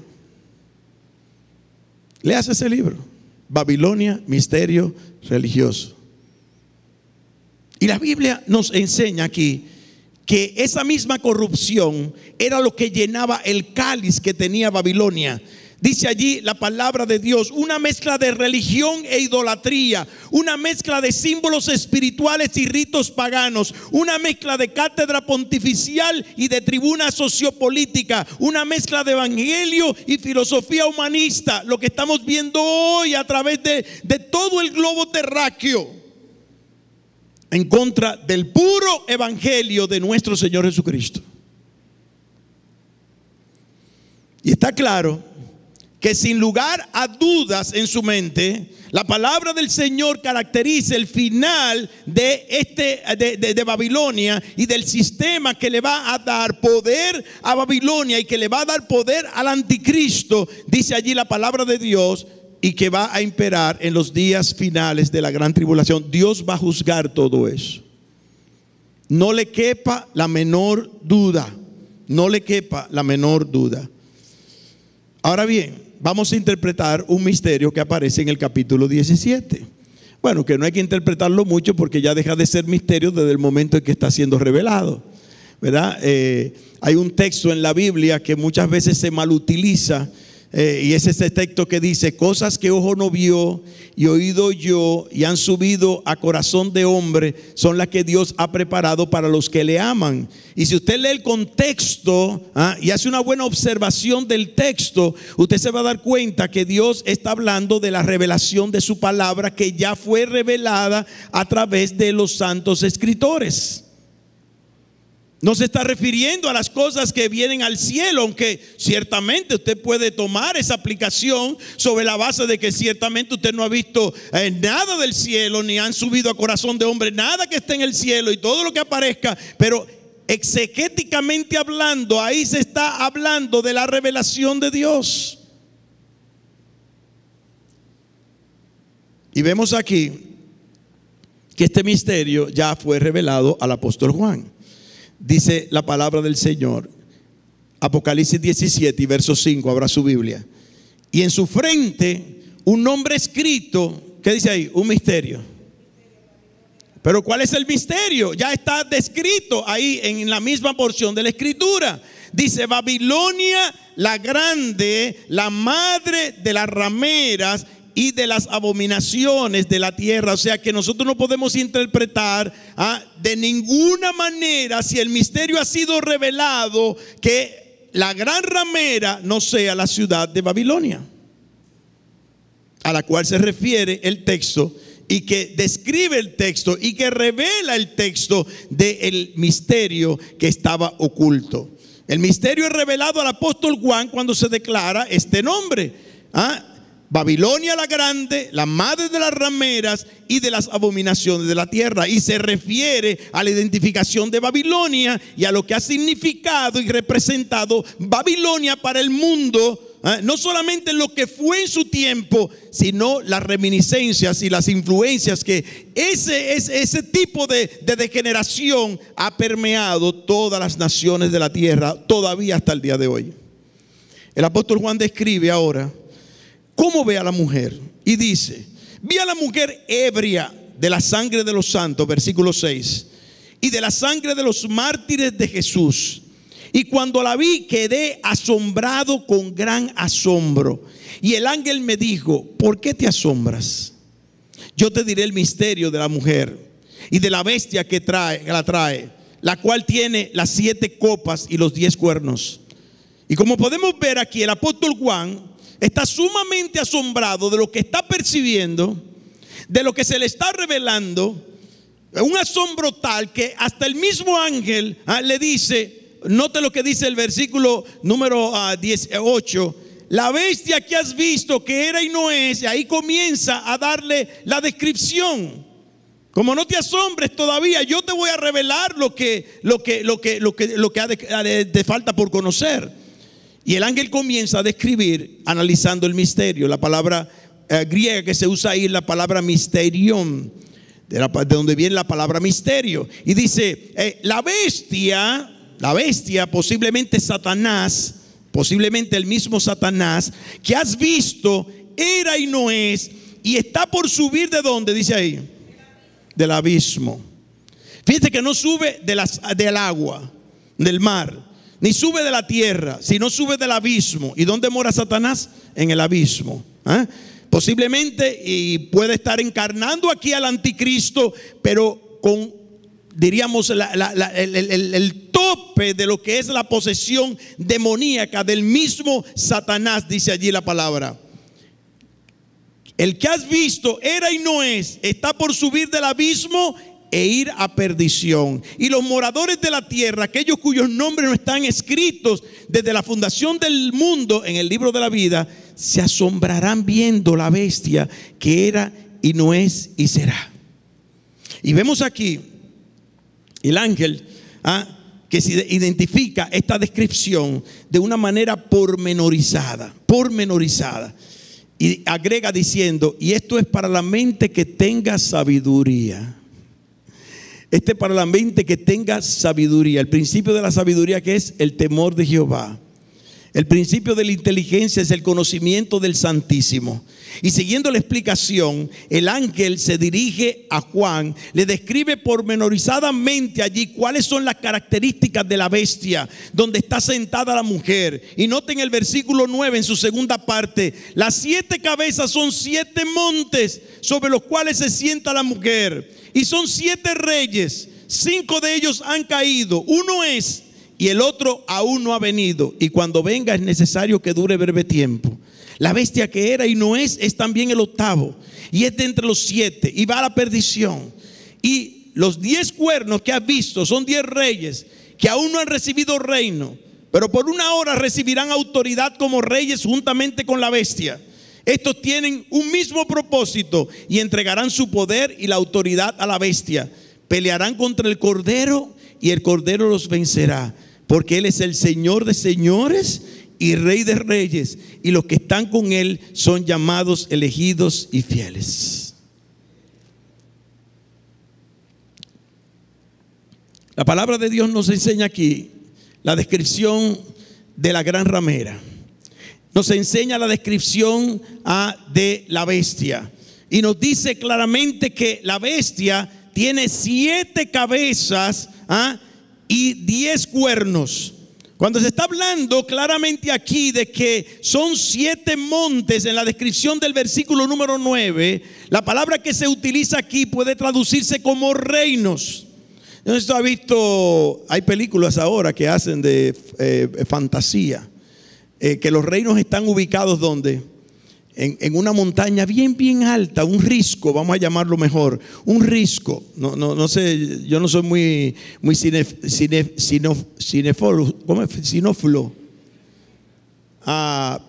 Leas ese libro, Babilonia, misterio religioso. Y la Biblia nos enseña aquí que esa misma corrupción era lo que llenaba el cáliz que tenía Babilonia. Dice allí la palabra de Dios, una mezcla de religión e idolatría, una mezcla de símbolos espirituales y ritos paganos, una mezcla de cátedra pontificial y de tribuna sociopolítica, una mezcla de evangelio y filosofía humanista, lo que estamos viendo hoy a través de todo el globo terráqueo, en contra del puro evangelio de nuestro Señor Jesucristo. Y está claro que sin lugar a dudas en su mente, la palabra del Señor caracteriza el final de Babilonia y del sistema que le va a dar poder a Babilonia y que le va a dar poder al anticristo, dice allí la palabra de Dios, y que va a imperar en los días finales de la gran tribulación. Dios va a juzgar todo eso. No le quepa la menor duda. No le quepa la menor duda. Ahora bien, vamos a interpretar un misterio que aparece en el capítulo 17. Bueno, que no hay que interpretarlo mucho porque ya deja de ser misterio desde el momento en que está siendo revelado, ¿verdad? Hay un texto en la Biblia que muchas veces se malutiliza. Y es ese texto que dice: cosas que ojo no vio y oído oyó y han subido a corazón de hombre son las que Dios ha preparado para los que le aman. Y si usted lee el contexto y hace una buena observación del texto, usted se va a dar cuenta que Dios está hablando de la revelación de su palabra, que ya fue revelada a través de los santos escritores. No se está refiriendo a las cosas que vienen al cielo, aunque ciertamente usted puede tomar esa aplicación sobre la base de que ciertamente usted no ha visto nada del cielo, ni han subido a corazón de hombre nada que esté en el cielo y todo lo que aparezca, pero exegéticamente hablando, ahí se está hablando de la revelación de Dios. Y vemos aquí que este misterio ya fue revelado al apóstol Juan. Dice la palabra del Señor, Apocalipsis 17 y verso 5, abra su Biblia. Y en su frente un nombre escrito, ¿qué dice ahí? Un misterio. Pero ¿cuál es el misterio? Ya está descrito ahí en la misma porción de la escritura. Dice: Babilonia la grande, la madre de las rameras y de las abominaciones de la tierra. O sea que nosotros no podemos interpretar de ninguna manera, si el misterio ha sido revelado, que la gran ramera no sea la ciudad de Babilonia, a la cual se refiere el texto y que describe el texto y que revela el texto del misterio que estaba oculto. El misterio es revelado al apóstol Juan cuando se declara este nombre: Babilonia la grande, la madre de las rameras y de las abominaciones de la tierra. Y se refiere a la identificación de Babilonia y a lo que ha significado y representado Babilonia para el mundo. No solamente lo que fue en su tiempo, sino las reminiscencias y las influencias que ese tipo de degeneración ha permeado todas las naciones de la tierra, todavía hasta el día de hoy. El apóstol Juan describe ahora cómo ve a la mujer y dice: vi a la mujer ebria de la sangre de los santos, versículo 6, y de la sangre de los mártires de Jesús. Y cuando la vi quedé asombrado con gran asombro. Y el ángel me dijo: ¿por qué te asombras? Yo te diré el misterio de la mujer y de la bestia que la trae, la cual tiene las 7 copas y los 10 cuernos. Y como podemos ver aquí, el apóstol Juan está sumamente asombrado de lo que está percibiendo, de lo que se le está revelando. Un asombro tal que hasta el mismo ángel le dice, note lo que dice el versículo número 18: la bestia que has visto, que era y no es. Y ahí comienza a darle la descripción. Como no te asombres todavía, yo te voy a revelar lo que te falta por conocer. Y el ángel comienza a describir, analizando el misterio. La palabra griega que se usa ahí es la palabra misterion, de donde viene la palabra misterio. Y dice, la bestia, posiblemente Satanás, posiblemente el mismo Satanás, que has visto, era y no es, y está por subir ¿de dónde? Dice ahí, del abismo. Fíjate que no sube del agua, del mar, ni sube de la tierra, sino sube del abismo. ¿Y dónde mora Satanás? En el abismo. Posiblemente y puede estar encarnando aquí al anticristo, pero con, diríamos, el tope de lo que es la posesión demoníaca del mismo Satanás, dice allí la palabra. El que has visto era y no es, está por subir del abismo e ir a perdición. Y los moradores de la tierra, aquellos cuyos nombres no están escritos desde la fundación del mundo en el libro de la vida, se asombrarán viendo la bestia que era y no es y será. Y vemos aquí el ángel que se identifica esta descripción de una manera pormenorizada. Y agrega diciendo, y esto es para la mente que tenga sabiduría. Este es para la mente que tenga sabiduría. El principio de la sabiduría, que es el temor de Jehová. El principio de la inteligencia es el conocimiento del Santísimo. Y siguiendo la explicación, el ángel se dirige a Juan, le describe pormenorizadamente allí cuáles son las características de la bestia, donde está sentada la mujer. Y noten el versículo 9 en su segunda parte: las 7 cabezas son 7 montes sobre los cuales se sienta la mujer. Y son 7 reyes, 5 de ellos han caído, uno es, y el otro aún no ha venido, y cuando venga es necesario que dure breve tiempo. La bestia que era y no es también el octavo, y es de entre los 7, y va a la perdición. Y los 10 cuernos que has visto son 10 reyes que aún no han recibido reino, pero por una hora recibirán autoridad como reyes juntamente con la bestia. Estos tienen un mismo propósito y entregarán su poder y la autoridad a la bestia. Pelearán contra el Cordero y el Cordero los vencerá, porque Él es el Señor de señores y Rey de reyes, y los que están con Él son llamados, elegidos y fieles. La palabra de Dios nos enseña aquí la descripción de la gran ramera. Nos enseña la descripción de la bestia. Y nos dice claramente que la bestia tiene 7 cabezas y 10 cuernos. Cuando se está hablando claramente aquí de que son 7 montes en la descripción del versículo número 9, la palabra que se utiliza aquí puede traducirse como reinos. No sé si has visto, hay películas ahora que hacen de fantasía. Que los reinos están ubicados ¿dónde? En una montaña bien alta, un risco, vamos a llamarlo mejor, un risco. No sé, yo no soy muy cinófilo.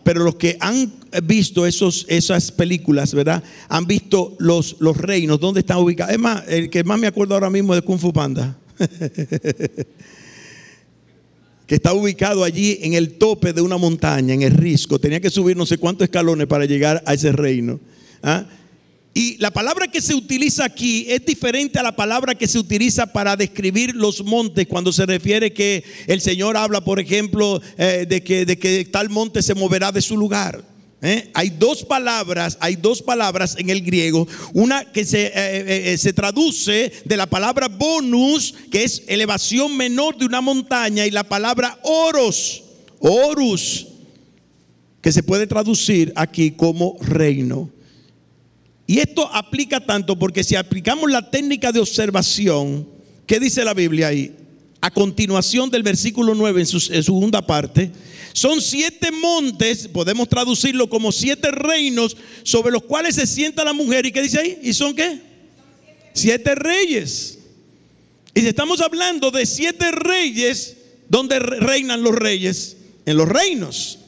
Pero los que han visto esas películas, ¿verdad? Han visto los reinos, ¿dónde están ubicados? Es más, el que más me acuerdo ahora mismo es de Kung Fu Panda. Que está ubicado allí en el tope de una montaña, en el risco. Tenía que subir no sé cuántos escalones para llegar a ese reino. Y la palabra que se utiliza aquí es diferente a la palabra que se utiliza para describir los montes, cuando se refiere que el Señor habla, por ejemplo, de que tal monte se moverá de su lugar. Hay dos palabras en el griego. Una que se traduce de la palabra bonus, que es elevación menor de una montaña, y la palabra orus, que se puede traducir aquí como reino. Y esto aplica tanto porque si aplicamos la técnica de observación, ¿qué dice la Biblia ahí? A continuación del versículo 9 en su segunda parte, son 7 montes, podemos traducirlo como 7 reinos sobre los cuales se sienta la mujer. ¿Y qué dice ahí? ¿Y son qué? 7 reyes. Y si estamos hablando de 7 reyes, ¿dónde reinan los reyes? En los reinos.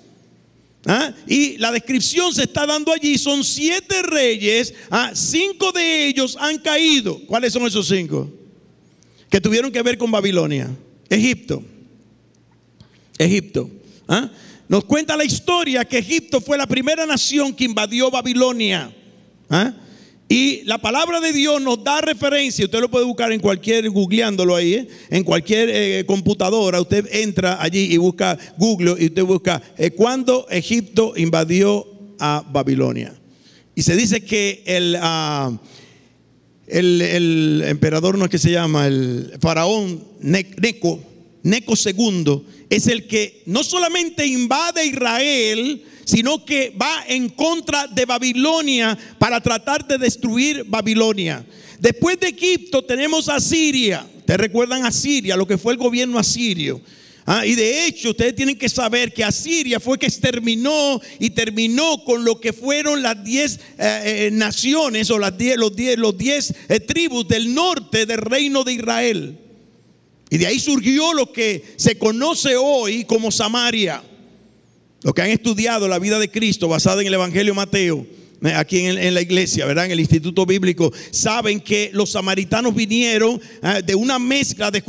Y la descripción se está dando allí. Son 7 reyes, 5 de ellos han caído. ¿Cuáles son esos 5? Que tuvieron que ver con Babilonia. Egipto. Nos cuenta la historia que Egipto fue la primera nación que invadió Babilonia. Y la palabra de Dios nos da referencia. Usted lo puede buscar en cualquier, googleándolo ahí, en cualquier computadora. Usted entra allí y busca Google y usted busca cuando Egipto invadió a Babilonia. Y se dice que el emperador, no es que se llama, el faraón Neco II, es el que no solamente invade Israel, sino que va en contra de Babilonia para tratar de destruir Babilonia. Después de Egipto tenemos a Asiria. ¿Ustedes recuerdan a Asiria, lo que fue el gobierno asirio? Y de hecho ustedes tienen que saber que Asiria fue que exterminó y terminó con lo que fueron las 10 naciones o los 10 tribus del norte del reino de Israel. Y de ahí surgió lo que se conoce hoy como Samaria. Los que han estudiado la vida de Cristo basada en el Evangelio de Mateo, aquí en la iglesia, ¿verdad? En el Instituto Bíblico, saben que los samaritanos vinieron de una mezcla de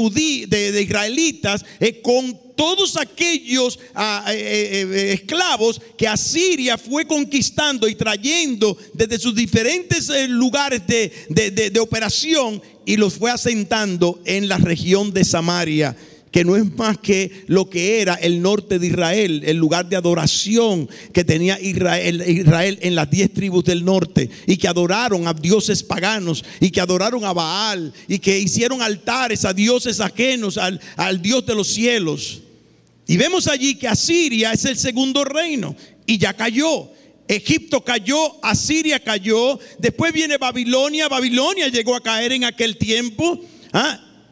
israelitas con todos aquellos esclavos que Asiria fue conquistando y trayendo desde sus diferentes lugares de operación, y los fue asentando en la región de Samaria, que no es más que lo que era el norte de Israel, el lugar de adoración que tenía Israel en las 10 tribus del norte, y que adoraron a dioses paganos, y que adoraron a Baal, y que hicieron altares a dioses ajenos al Dios de los cielos. Y vemos allí que Asiria es el segundo reino, y ya cayó. Egipto cayó, Asiria cayó, después viene Babilonia. Babilonia llegó a caer en aquel tiempo.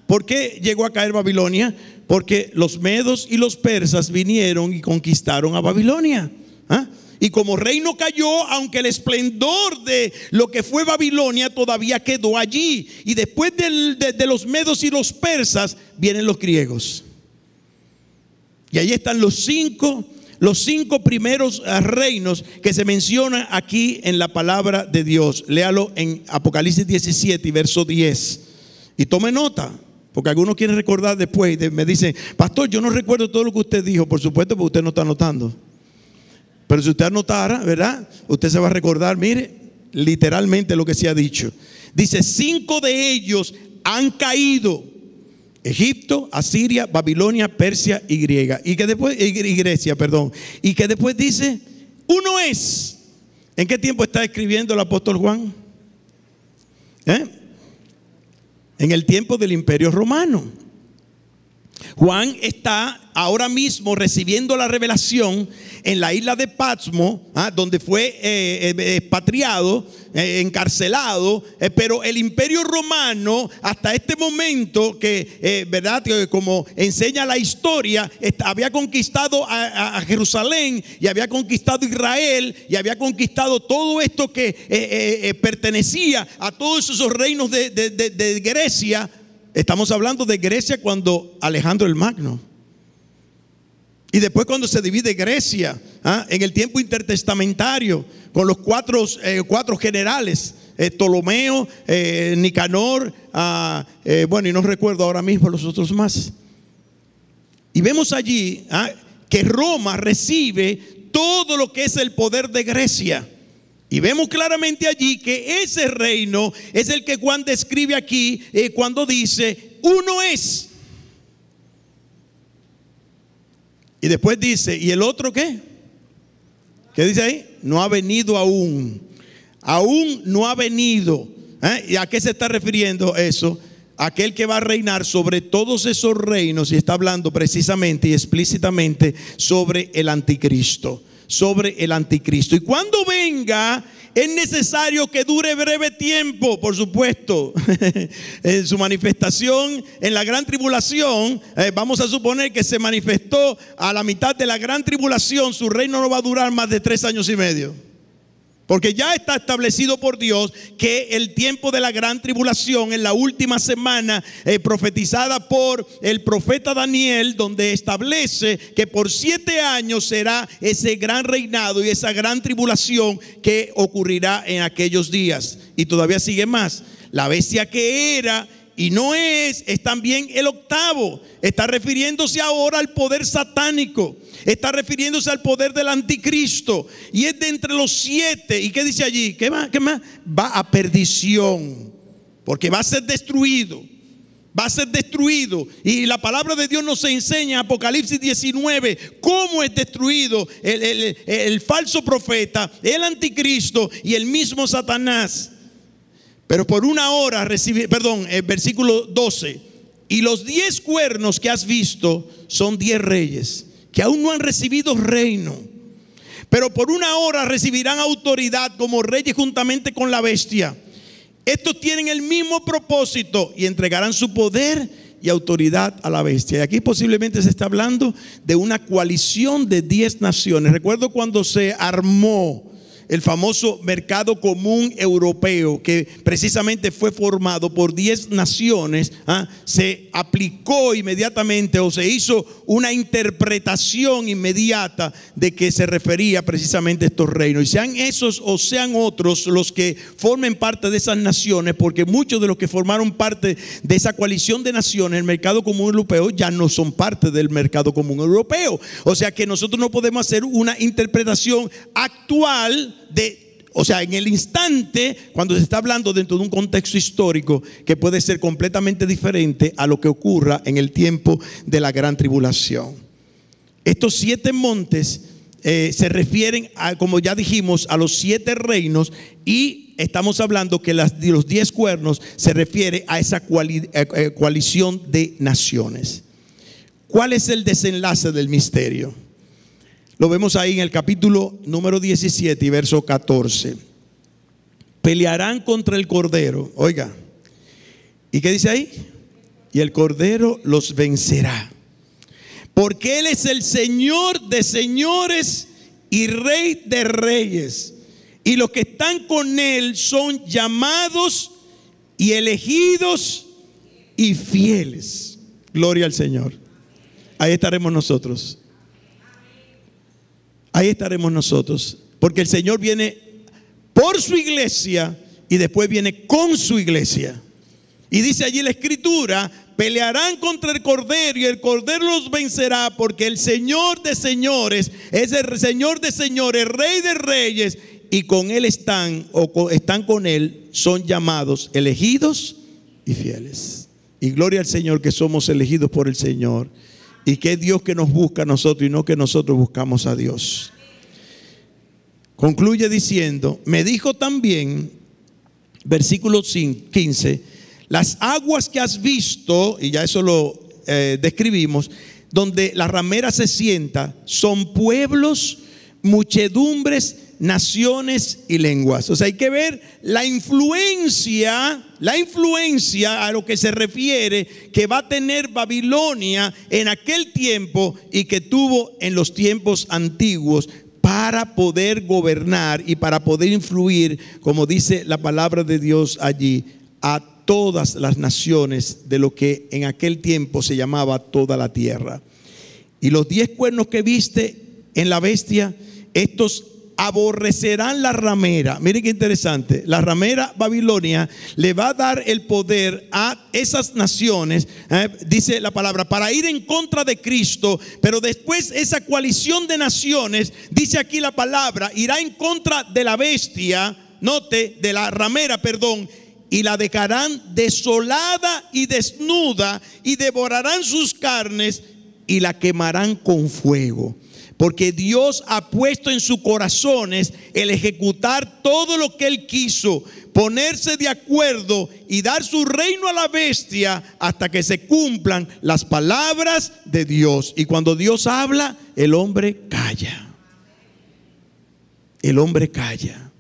¿Por qué llegó a caer Babilonia? Porque los medos y los persas vinieron y conquistaron a Babilonia. Y como reino cayó, aunque el esplendor de lo que fue Babilonia todavía quedó allí. Y después de los medos y los persas vienen los griegos. Y ahí están los cinco primeros reinos que se mencionan aquí en la palabra de Dios. Léalo en Apocalipsis 17 y verso 10. Y tome nota, porque algunos quieren recordar después y me dicen: pastor, yo no recuerdo todo lo que usted dijo. Por supuesto, porque usted no está anotando. Pero si usted anotara, ¿verdad? Usted se va a recordar, mire, literalmente lo que se ha dicho. Dice: 5 de ellos han caído: Egipto, Asiria, Babilonia, Persia y Grecia. Y que después dice: uno es. ¿En qué tiempo está escribiendo el apóstol Juan? En el tiempo del Imperio Romano. Juan está ahora mismo recibiendo la revelación en la isla de Patmos, donde fue expatriado, encarcelado, pero el Imperio Romano hasta este momento, verdad, que como enseña la historia, había conquistado a Jerusalén, y había conquistado Israel, y había conquistado todo esto que pertenecía a todos esos reinos de Grecia. Estamos hablando de Grecia cuando Alejandro el Magno. Y después cuando se divide Grecia, en el tiempo intertestamentario, con los cuatro generales, Ptolomeo, Nicanor, bueno, y no recuerdo ahora mismo los otros más. Y vemos allí que Roma recibe todo lo que es el poder de Grecia. Y vemos claramente allí que ese reino es el que Juan describe aquí cuando dice: uno es. Y después dice: ¿y el otro qué? ¿Qué dice ahí? No ha venido aún. Aún no ha venido. ¿Y a qué se está refiriendo eso? Aquel que va a reinar sobre todos esos reinos, y está hablando precisamente y explícitamente sobre el anticristo. Sobre el anticristo. Y cuando venga, es necesario que dure breve tiempo, por supuesto. En su manifestación en la gran tribulación, vamos a suponer que se manifestó a la mitad de la gran tribulación. Su reino no va a durar más de 3 años y medio. Porque ya está establecido por Dios que el tiempo de la gran tribulación, en la última semana profetizada por el profeta Daniel, donde establece que por 7 años será ese gran reinado y esa gran tribulación que ocurrirá en aquellos días. Y todavía sigue más. La bestia que era y no es también el octavo. Está refiriéndose ahora al poder satánico. Está refiriéndose al poder del anticristo. Y es de entre los 7. ¿Y qué dice allí? ¿Qué más? Va a perdición. Porque va a ser destruido. Va a ser destruido. Y la palabra de Dios nos enseña, Apocalipsis 19, cómo es destruido el falso profeta, el anticristo y el mismo Satanás. Pero por una hora versículo 12. Y los 10 cuernos que has visto son 10 reyes que aún no han recibido reino, pero por una hora recibirán autoridad como reyes juntamente con la bestia. Estos tienen el mismo propósito y entregarán su poder y autoridad a la bestia. Y aquí posiblemente se está hablando de una coalición de 10 naciones. Recuerdo cuando se armó el famoso mercado común europeo, que precisamente fue formado por 10 naciones, se aplicó inmediatamente, o se hizo una interpretación inmediata de que se refería precisamente a estos reinos. Y sean esos o sean otros los que formen parte de esas naciones, porque muchos de los que formaron parte de esa coalición de naciones, el mercado común europeo, ya no son parte del mercado común europeo. O sea que nosotros no podemos hacer una interpretación actual en el instante, cuando se está hablando dentro de un contexto histórico que puede ser completamente diferente a lo que ocurra en el tiempo de la gran tribulación. Estos 7 montes se refieren a, como ya dijimos, a los 7 reinos, y estamos hablando que los 10 cuernos se refiere a esa coalición de naciones. ¿Cuál es el desenlace del misterio? Lo vemos ahí en el capítulo número 17 y verso 14. Pelearán contra el Cordero. Oiga, ¿y qué dice ahí? Y el Cordero los vencerá, porque Él es el Señor de señores y Rey de reyes. Y los que están con Él son llamados y elegidos y fieles. Gloria al Señor. Ahí estaremos nosotros. Ahí estaremos nosotros, porque el Señor viene por su iglesia y después viene con su iglesia. Y dice allí la Escritura: pelearán contra el Cordero y el Cordero los vencerá, porque el Señor de señores es el Señor de señores, Rey de reyes, y con Él están con Él, son llamados, elegidos y fieles. Y gloria al Señor que somos elegidos por el Señor. Y que es Dios que nos busca a nosotros y no que nosotros buscamos a Dios. Concluye diciendo: me dijo también, versículo 15, las aguas que has visto, y ya eso lo describimos, donde la ramera se sienta, son pueblos, muchedumbres, naciones y lenguas. O sea, hay que ver la influencia a lo que se refiere que va a tener Babilonia en aquel tiempo y que tuvo en los tiempos antiguos, para poder gobernar y para poder influir, como dice la palabra de Dios allí, a todas las naciones de lo que en aquel tiempo se llamaba toda la tierra. Y los 10 cuernos que viste en la bestia, estos aborrecerán la ramera. Miren qué interesante. La ramera Babilonia le va a dar el poder a esas naciones, dice la palabra, para ir en contra de Cristo. Pero después esa coalición de naciones, dice aquí la palabra, irá en contra de la bestia, note, de la ramera, perdón, y la dejarán desolada y desnuda, y devorarán sus carnes y la quemarán con fuego. Porque Dios ha puesto en sus corazones el ejecutar todo lo que Él quiso, ponerse de acuerdo y dar su reino a la bestia hasta que se cumplan las palabras de Dios. Y cuando Dios habla, el hombre calla. El hombre calla.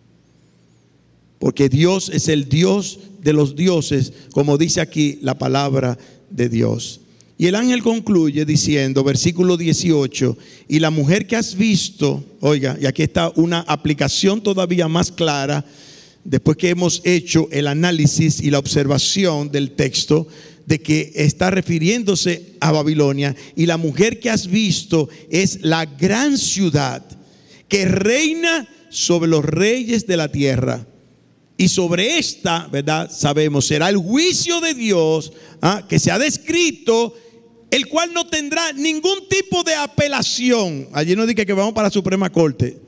Porque Dios es el Dios de los dioses, como dice aquí la palabra de Dios. Y el ángel concluye diciendo, versículo 18, y la mujer que has visto, oiga, y aquí está una aplicación todavía más clara, después que hemos hecho el análisis y la observación del texto, de que está refiriéndose a Babilonia, y la mujer que has visto es la gran ciudad que reina sobre los reyes de la tierra. y sobre esta, ¿verdad? Sabemos, será el juicio de Dios, que se ha descrito, el cual no tendrá ningún tipo de apelación. Allí no dije que vamos para la Suprema Corte.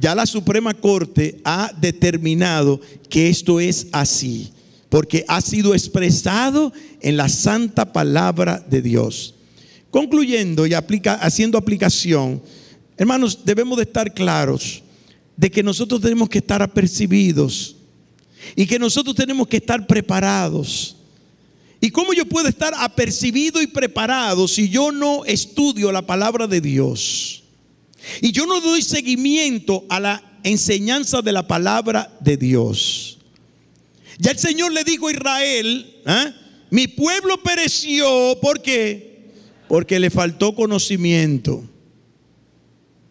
Ya la Suprema Corte ha determinado que esto es así, porque ha sido expresado en la santa palabra de Dios. Concluyendo y haciendo aplicación, hermanos, debemos de estar claros de que nosotros tenemos que estar apercibidos y que nosotros tenemos que estar preparados. ¿Y cómo yo puedo estar apercibido y preparado si yo no estudio la palabra de Dios? Y yo no doy seguimiento a la enseñanza de la palabra de Dios. Ya el Señor le dijo a Israel, mi pueblo pereció, ¿por qué? Porque le faltó conocimiento.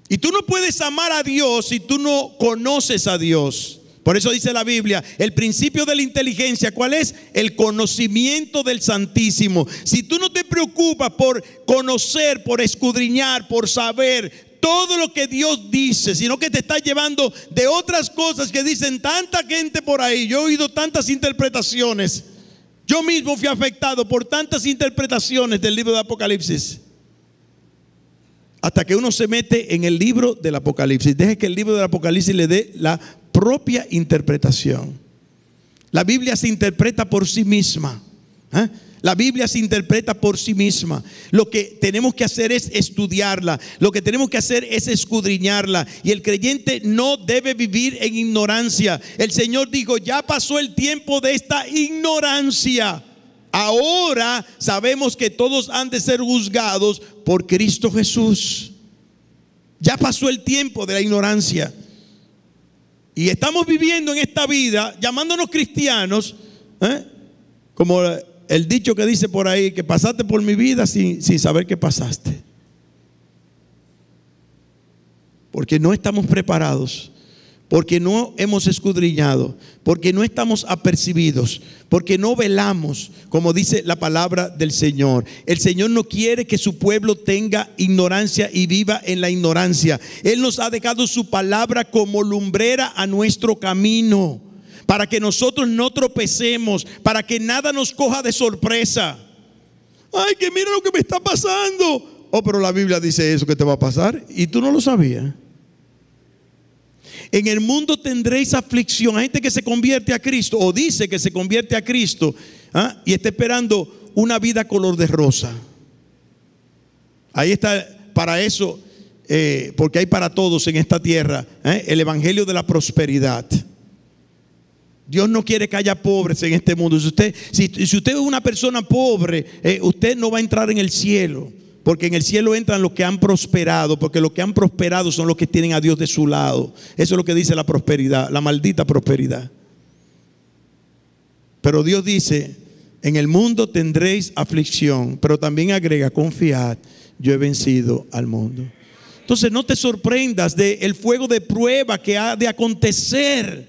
Y tú no puedes amar a Dios si tú no conoces a Dios. Por eso dice la Biblia, el principio de la inteligencia, ¿cuál es? El conocimiento del Santísimo. Si tú no te preocupas por conocer, por escudriñar, por saber todo lo que Dios dice, sino que te está llevando de otras cosas que dicen tanta gente por ahí. Yo he oído tantas interpretaciones. Yo mismo fui afectado por tantas interpretaciones del libro de Apocalipsis. Hasta que uno se mete en el libro del Apocalipsis. Deje que el libro del Apocalipsis le dé la propia interpretación. La Biblia se interpreta por sí misma. La Biblia se interpreta por sí misma. Lo que tenemos que hacer es estudiarla. Lo que tenemos que hacer es escudriñarla. Y el creyente no debe vivir en ignorancia. El Señor dijo, ya pasó el tiempo de esta ignorancia. Ahora sabemos que todos han de ser juzgados por Cristo Jesús. Ya pasó el tiempo de la ignorancia. Y estamos viviendo en esta vida llamándonos cristianos, como el dicho que dice por ahí, que pasaste por mi vida sin saber que pasaste. Porque no estamos preparados, porque no hemos escudriñado, porque no estamos apercibidos, porque no velamos, como dice la palabra del Señor. El Señor no quiere que su pueblo tenga ignorancia y viva en la ignorancia. Él nos ha dejado su palabra como lumbrera a nuestro camino, para que nosotros no tropecemos, para que nada nos coja de sorpresa. Ay, que mira lo que me está pasando. Oh, pero la Biblia dice eso que te va a pasar y tú no lo sabías. En el mundo tendréis aflicción. Hay gente que se convierte a Cristo o dice que se convierte a Cristo, y está esperando una vida color de rosa. Ahí está, para eso, porque hay para todos en esta tierra, el evangelio de la prosperidad. Dios no quiere que haya pobres en este mundo. Si usted es una persona pobre, usted no va a entrar en el cielo. Porque en el cielo entran los que han prosperado, porque los que han prosperado son los que tienen a Dios de su lado. Eso es lo que dice la prosperidad, la maldita prosperidad. Pero Dios dice, en el mundo tendréis aflicción, pero también agrega, confiad, yo he vencido al mundo. Entonces no te sorprendas del fuego de prueba que ha de acontecer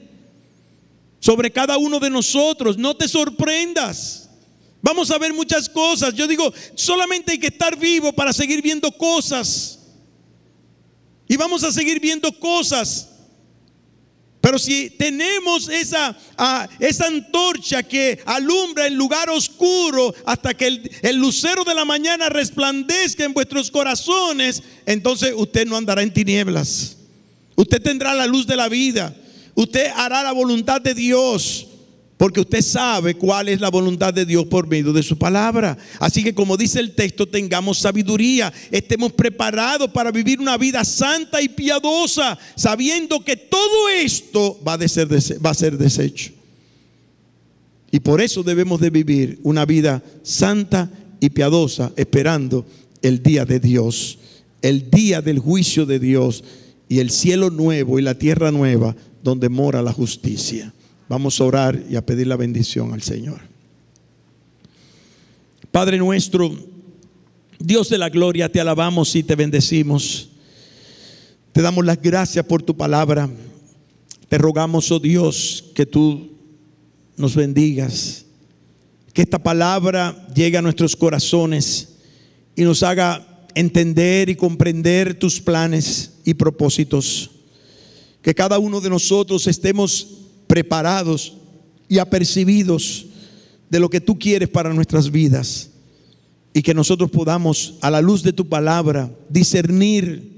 sobre cada uno de nosotros. No te sorprendas. Vamos a ver muchas cosas. Yo digo, solamente hay que estar vivo para seguir viendo cosas. Y vamos a seguir viendo cosas. Pero si tenemos esa antorcha que alumbra el lugar oscuro hasta que el lucero de la mañana resplandezca en vuestros corazones, entonces usted no andará en tinieblas. Usted tendrá la luz de la vida. Usted hará la voluntad de Dios. Porque usted sabe cuál es la voluntad de Dios por medio de su palabra. Así que, como dice el texto, tengamos sabiduría, estemos preparados para vivir una vida santa y piadosa, sabiendo que todo esto va a ser deshecho. Y por eso debemos de vivir una vida santa y piadosa, esperando el día de Dios, el día del juicio de Dios y el cielo nuevo y la tierra nueva donde mora la justicia. Vamos a orar y a pedir la bendición al Señor. Padre nuestro, Dios de la gloria, te alabamos y te bendecimos. Te damos las gracias por tu palabra. Te rogamos, oh Dios, que tú nos bendigas. Que esta palabra llegue a nuestros corazones y nos haga entender y comprender tus planes y propósitos. Que cada uno de nosotros estemos preparados y apercibidos de lo que tú quieres para nuestras vidas, y que nosotros podamos, a la luz de tu palabra, discernir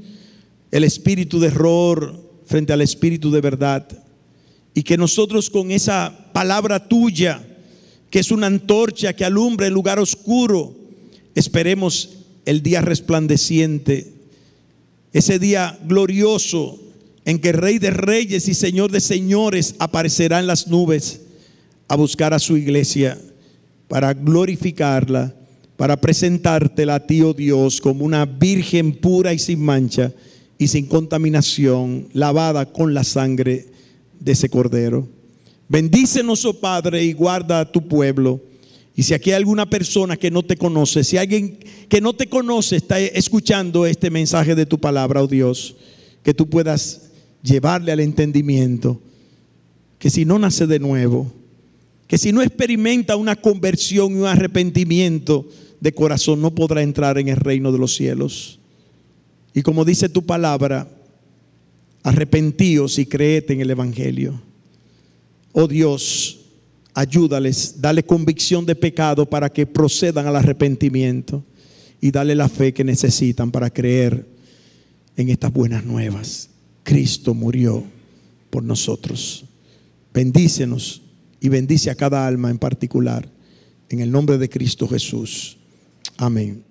el espíritu de error frente al espíritu de verdad, y que nosotros con esa palabra tuya, que es una antorcha que alumbra el lugar oscuro, esperemos el día resplandeciente, ese día glorioso en que el Rey de Reyes y Señor de Señores aparecerá en las nubes a buscar a su iglesia para glorificarla, para presentártela a ti, oh Dios, como una virgen pura y sin mancha y sin contaminación, lavada con la sangre de ese cordero. Bendícenos, oh Padre, y guarda a tu pueblo. Y si aquí hay alguna persona que no te conoce, si alguien que no te conoce está escuchando este mensaje de tu palabra, oh Dios, que tú puedas llevarle al entendimiento que si no nace de nuevo, que si no experimenta una conversión y un arrepentimiento de corazón, no podrá entrar en el reino de los cielos. Y como dice tu palabra, arrepentíos y creed en el evangelio. Oh Dios, ayúdales, dale convicción de pecado para que procedan al arrepentimiento, y dale la fe que necesitan para creer en estas buenas nuevas. Cristo murió por nosotros. Bendícenos y bendice a cada alma en particular, en el nombre de Cristo Jesús. Amén.